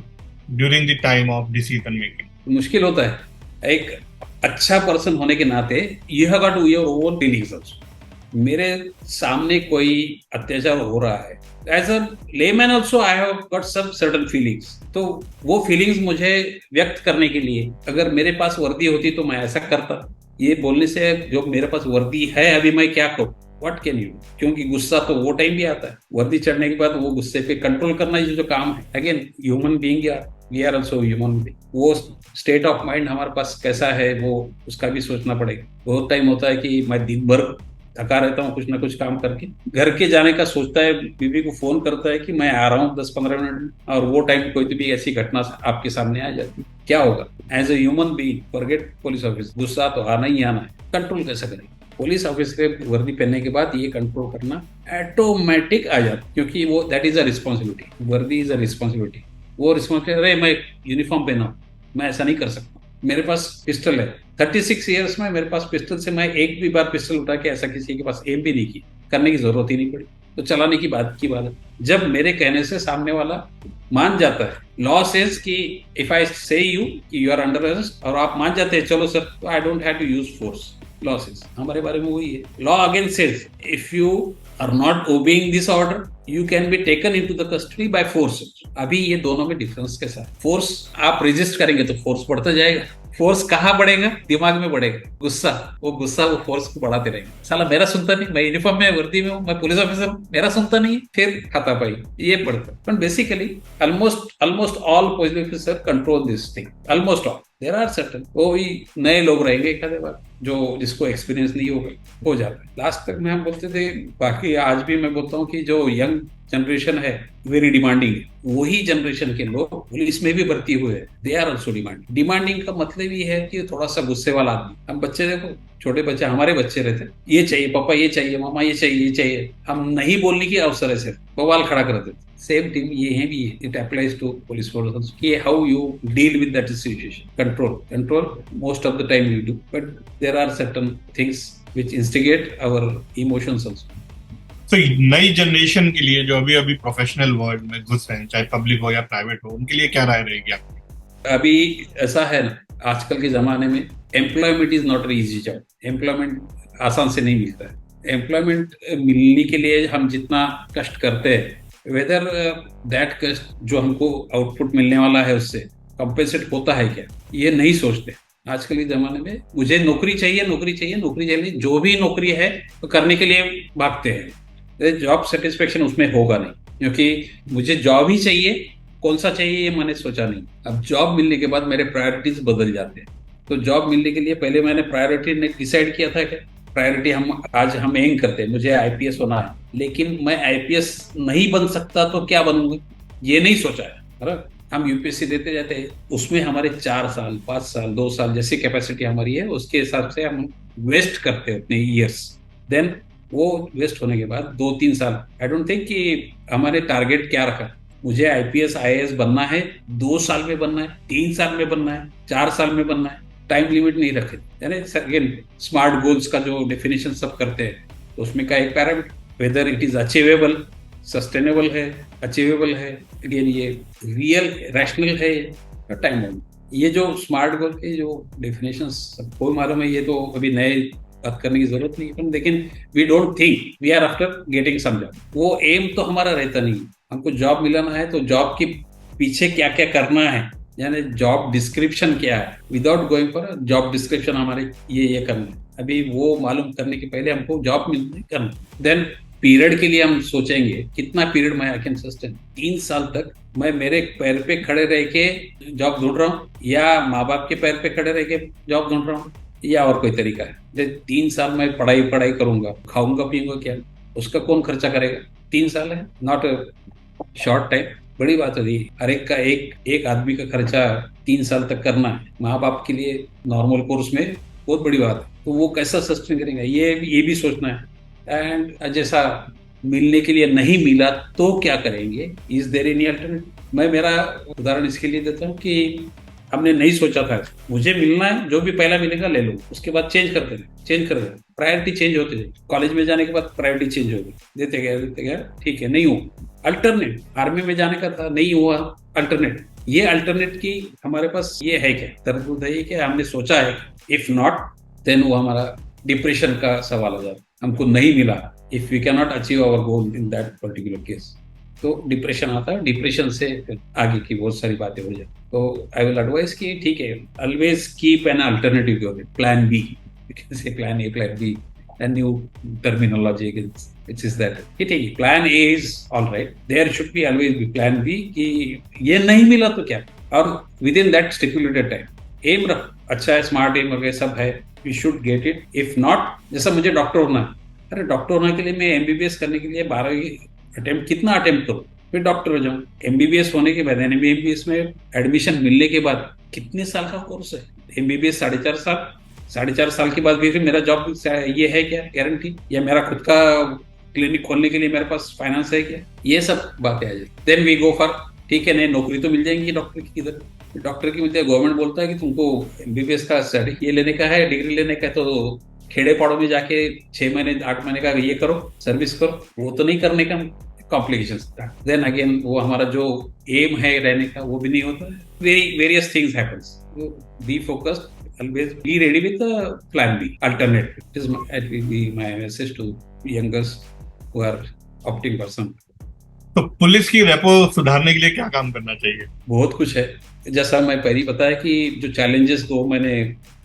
during the time of decision making? मुश्किल होता है। एक अच्छा पर्सन होने के नाते you have got to your own feelings also. मेरे सामने कोई अत्याचार हो रहा है, as a layman also I have got some certain feelings. तो वो फीलिंग्स मुझे व्यक्त करने के लिए अगर मेरे पास वर्दी होती तो मैं ऐसा करता। ये बोलने से जो मेरे पास वर्दी है अभी मैं क्या करूं, व्हाट कैन यू, क्योंकि गुस्सा तो वो टाइम भी आता है। वर्दी चढ़ने के बाद वो गुस्से पे कंट्रोल करना जो काम है, again human being we are also human being. वो स्टेट ऑफ माइंड हमारे पास कैसा है वो उसका भी सोचना पड़ेगा। बहुत टाइम होता है कि मैं दिन भर थका रहता हूँ कुछ ना कुछ काम करके, घर के जाने का सोचता है, बीवी को फोन करता है कि मैं आ रहा हूँ 10-15 मिनट में, और वो टाइम कोई भी ऐसी घटना आपके सामने आ जाती, क्या होगा। As a human being, forget police office, गुस्सा तो आना ही आना है, कंट्रोल कैसे करें। पुलिस ऑफिस के वर्दी पहनने के बाद ये कंट्रोल करना ऑटोमेटिक आ जाता, क्योंकि वो दैट इज अ रिस्पॉन्सिबिलिटी। वर्दी इज अ रिस्पॉन्सिबिलिटी। वो रिस्पॉन्सिबिलिटी, अरे मैं यूनिफॉर्म पहना हूं, मैं ऐसा नहीं कर सकता। मेरे पास पिस्टल है, 36 ईयर्स में मेरे पास पिस्टल से मैं एक भी बार पिस्टल उठा के ऐसा किसी के पास एम भी नहीं की, करने की जरूरत ही नहीं पड़ी। तो चलाने की बात है जब मेरे कहने से सामने वाला मान जाता है। लॉ सेज कि इफ आई से यू आर अंडर अरेस्ट और आप मान जाते हैं चलो सर, तो I don't have to use force. Law says हमारे बारे में वही है। Law again says if you are not obeying this order you can be taken into the custody by force. अभी ये दोनों में डिफरेंस कैसा है, फोर्स आप रजिस्ट करेंगे तो फोर्स बढ़ता जाएगा। फोर्स कहाँ बढ़ेगा, दिमाग में बढ़ेगा, गुस्सा, वो फोर्स को बढ़ाते रहेंगे। साला मेरा सुनता नहीं, मैं यूनिफॉर्म में वर्दी में हूँ, मैं पुलिस ऑफिसर हूँ, मेरा सुनता नहीं, फिर हाथापाई ये पड़ता। But basically almost all police officer control this thing, almost all. There are certain वो भी नए लोग रहेंगे एक आधे बार जो जिसको एक्सपीरियंस नहीं होगा, हो जाता है। लास्ट तक में हम बोलते थे, बाकी आज भी मैं बोलता हूँ कि जो यंग जनरेशन है वेरी डिमांडिंग है। वही जनरेशन के लोग पुलिस में भी भर्ती हुए हैं, they are also demanding. Demanding का मतलब ये है कि थोड़ा सा गुस्से वाला आदमी। हम बच्चे देखो, छोटे बच्चे, हमारे बच्चे रहते, ये चाहिए पापा, ये चाहिए मामा, ये चाहिए, ये चाहिए। हम नहीं बोलने की अवसर है, सिर्फ बवाल खड़ा कर देते। सेम थिंग ये है भी, it applies to police force कि how you deal with that situation. Control most of the time you do, but there are certain things which instigate our emotions also. तो नई जनरेशन के लिए जो अभी अभी प्रोफेशनल वर्ल्ड में घुस रहे हैं, चाहे पब्लिक हो या प्राइवेट हो, उनके लिए क्या राय रहेगी आपकी? अभी ऐसा है ना, आजकल के जमाने में employment is not easy job. Employment आसान से नहीं मिलता है. एम्प्लॉयमेंट मिलने के लिए हम जितना कष्ट करते हैं, वेदर दैट कष्ट जो हमको आउटपुट मिलने वाला है उससे कंपेंसेट होता है क्या, ये नहीं सोचते. आजकल के जमाने में मुझे नौकरी चाहिए, नौकरी चाहिए, नौकरी चाहिए, जो भी नौकरी है तो करने के लिए भागते हैं. जॉब सेटिस्फेक्शन उसमें होगा नहीं, क्योंकि मुझे जॉब ही चाहिए. कौन सा चाहिए ये मैंने सोचा नहीं. अब जॉब मिलने के बाद मेरे प्रायोरिटीज बदल जाते हैं. तो जॉब मिलने के लिए पहले मैंने प्रायोरिटी ने डिसाइड किया था कि प्रायोरिटी हम एम करते हैं, मुझे आईपीएस होना है, लेकिन मैं आईपीएस नहीं बन सकता तो क्या बनूंगा, ये नहीं सोचा है. बराबर, हम यूपीएससी देते जाते हैं, उसमें हमारे 4 साल 5 साल 2 साल जैसी कैपेसिटी हमारी है, उसके हिसाब से हम वेस्ट करते हैं अपने ईयर्स. देन वो वेस्ट होने के बाद 2-3 साल, आई डोंट थिंक कि हमारे टारगेट क्या रखा. मुझे आईपीएस आईएएस बनना है, 2 साल में बनना है, 3 साल में बनना है, 4 साल में बनना है. टाइम लिमिट नहीं रखे. यानी अगेन स्मार्ट गोल्स का जो डेफिनेशन सब करते हैं, उसमें का एक parameter, whether it is achievable, sustainable है, अचीवेबल है, अगेन ये रियल रैशनल है, टाइम बाउंड. ये जो स्मार्ट गोल के जो डेफिनेशन सबको मालूम है, ये तो अभी नए बात करने की जरूरत नहीं है. लेकिन we don't think we are after getting some job. वो एम तो हमारा रहता नहीं. हमको जॉब मिलाना है तो जॉब के पीछे क्या क्या करना है, यानी जॉब डिस्क्रिप्शन क्या है, without going for job description हमारे ये करना है. अभी वो मालूम करने के पहले हमको जॉब मिलने करना. देन पीरियड के लिए हम सोचेंगे कितना पीरियड मैं आई कैन सस्टेन. 3 साल तक मैं मेरे पैर पे खड़े रह के जॉब ढूंढ रहा हूँ, या माँ बाप के पैर पे खड़े रह के जॉब ढूंढ रहा हूँ, या और कोई तरीका है. 3 साल मैं पढ़ाई करूंगा, खाऊंगा पीऊंगा क्या, उसका कौन खर्चा करेगा. 3 साल है, नॉट शॉर्ट टाइम. बड़ी बात होती है. हर एक का एक आदमी का खर्चा 3 साल तक करना है माँ बाप के लिए नॉर्मल कोर्स में, बहुत बड़ी बात है. तो वो कैसा सस्टेन करेंगे, ये भी सोचना है. एंड जैसा मिलने के लिए नहीं मिला तो क्या करेंगे, इज देयर एनी अल्टरनेटिव. मैं मेरा उदाहरण इसके लिए देता हूँ कि हमने नहीं सोचा था, मुझे मिलना है, जो भी पहला मिलेगा ले लो, उसके बाद चेंज कर देना, प्रायोरिटी चेंज होते जाए. कॉलेज में जाने के बाद प्रायोरिटी चेंज हो गई, देते गया, ठीक है, नहीं हो. अल्टरनेट, आर्मी में जाने का था, नहीं हुआ, अल्टरनेट. ये अल्टरनेट की हमारे पास ये है क्या, तरबूज है कि हमने सोचा है. इफ नॉट देन वो हमारा डिप्रेशन का सवाल हो जाता. हमको नहीं मिला, if we can not achieve our goal in that particular case, तो डिप्रेशन आता है. डिप्रेशन से आगे की बहुत सारी बातें हो जाती. तो आई विल एडवाइस कि ठीक है, always keep an alternative plan B. Say plan A, plan B, and new terminology which is that कि ठीक है, plan A is all right, there should be always be plan B कि ये नहीं मिला तो क्या, और within that stipulated time aim रख. अच्छा है, स्मार्ट एम वगैरह सब है, we should get it. If not, जैसा मुझे डॉक्टर होना है, अरे डॉक्टर होने के लिए मैं एमबीबीएस करने के लिए 12वीं अटेम्प्ट, कितना अटेम्प्ट करूँ, फिर डॉक्टर हो जाऊँ. एमबीबीएस होने के बाद, एमबीबीएस में एडमिशन मिलने के बाद कितने साल का कोर्स है. एमबीबीएस 4.5 साल के बाद भी फिर मेरा जॉब ये है क्या गारंटी, या मेरा खुद का क्लिनिक खोलने के लिए मेरे पास फाइनेंस है क्या, ये सब बातें आ जाती. देन वी गो फॉर, ठीक है, नहीं नौकरी तो मिल जाएंगी डॉक्टर की. किधर डॉक्टर की मिलती है, गवर्नमेंट बोलता है कि तुमको एमबीबीएस का ये लेने का है, डिग्री लेने का है, तो खेड़े पाड़ों में जाके 6 महीने 8 महीने का ये करो, सर्विस करो. वो तो नहीं करने का, कॉम्प्लिकेशंस. देन अगेन वो हमारा जो एम है रहने का, वो भी नहीं होता. Various things happens. Be focused, always be ready with the plan B, alternative. It will be my message to youngers who are opting for some. तो पुलिस की रेपो सुधारने के लिए क्या काम करना चाहिए? बहुत कुछ है. जैसा मैं पहले बताया कि जो चैलेंजेस को मैंने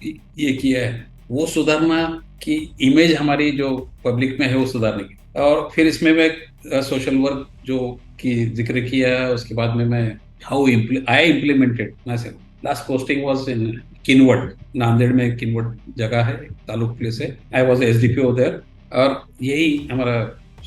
ये किया है, वो सुधारना की इमेज हमारी जो पब्लिक में है वो सुधारने की. और फिर इसमें मैं सोशल वर्क जो की जिक्र किया, उसके बाद में मैं how I implemented my self. Last posting was इन किनवट, नांदेड़ में किनवट जगह है, तालुक प्लेस है. आई वॉज SDPO देयर, और यही हमारा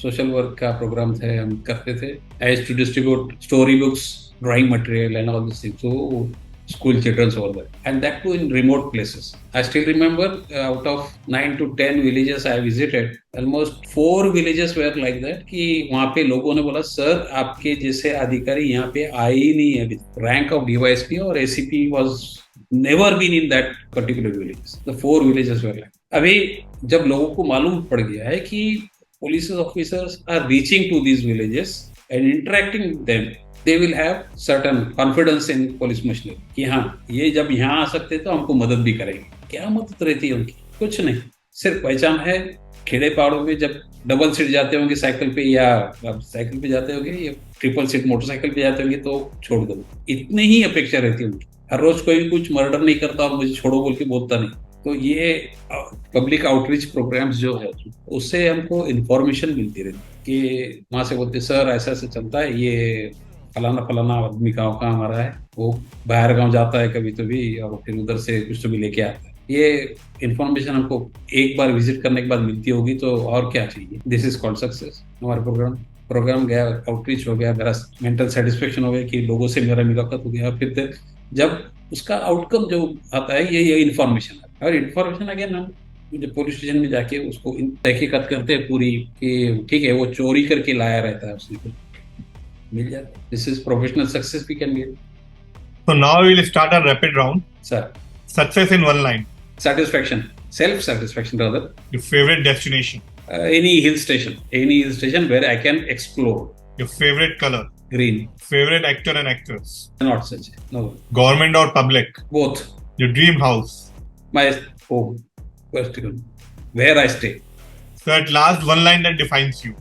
सोशल वर्क का प्रोग्राम थे, हम करते थे. I used to distribute story books, drawing material and all this things to school children over there, and that too in remote places. I still remember out of 9 to 10 villages I visited, almost 4 villages were like that कि वहाँ पे लोगों ने बोला, सर आपके जैसे अधिकारी यहाँ पे आए ही नहीं है अभी. रैंक ऑफ DYSP और ACP was never been in that particular village. The 4 villages were like. अभी जब लोगों को मालूम पड़ गया है कि police officers are reaching to these villages and interacting with them, they will have certain confidence in police machinery कि हाँ ये जब यहाँ आ सकते तो हमको मदद भी करेंगे. क्या मदद रहती है उनकी? कुछ नहीं, सिर्फ पहचान है. खेड़े पहाड़ों में जब डबल सीट जाते होंगे साइकिल पे या साइकिल पे जाते होंगे या ट्रिपल सीट मोटरसाइकिल पे जाते होंगे तो छोड़ दो, इतनी ही अपेक्षा रहती है उनकी. हर रोज कोई कुछ मर्डर नहीं करता और मुझे छोड़ो बोल के बोलता नहीं. तो ये पब्लिक आउटरीच प्रोग्राम्स जो है उससे हमको इन्फॉर्मेशन मिलती रहती कि वहां से बोलते सर ऐसा ऐसा चलता है, ये फलाना आदमी गाँव का हमारा है, वो बाहर गाँव जाता है कभी तो भी और फिर उधर से कुछ तो भी लेके आता है. ये इन्फॉर्मेशन हमको एक बार विजिट करने के बाद मिलती होगी तो और क्या चाहिए. This is called success. हमारा प्रोग्राम गया, आउटरीच हो गया, मेरा मेंटल सेटिस्फेक्शन हो गया कि लोगों से मेरा मुलाकात हो गया. फिर जब उसका आउटकम जो आता है ये इन्फॉर्मेशन है. और इन्फॉर्मेशन अगेन हम जब पुलिस स्टेशन में जाके उसको तहकीकात करते हैं पूरी कि ठीक है वो चोरी करके लाया रहता है, उसने को मिल जाता है. This is professional success we can get. So now we will start a rapid round. Sir, Success in one line. satisfaction, self satisfaction rather. Your favorite destination. Any hill station where I can explore. Your favorite color. Green. Favorite actor and actress. Not such. No. Government or public. Both. Your dream house. My home. Vertical. Where I stay. So at last, one line that defines you.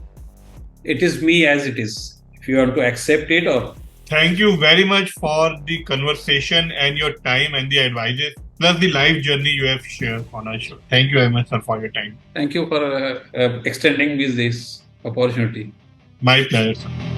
It is me as it is. If you want to accept it or. Thank you very much for the conversation and your time and the advices, plus the life journey you have shared on our show. Thank you very much, sir, for your time. Thank you for extending me this opportunity. My pleasure, sir.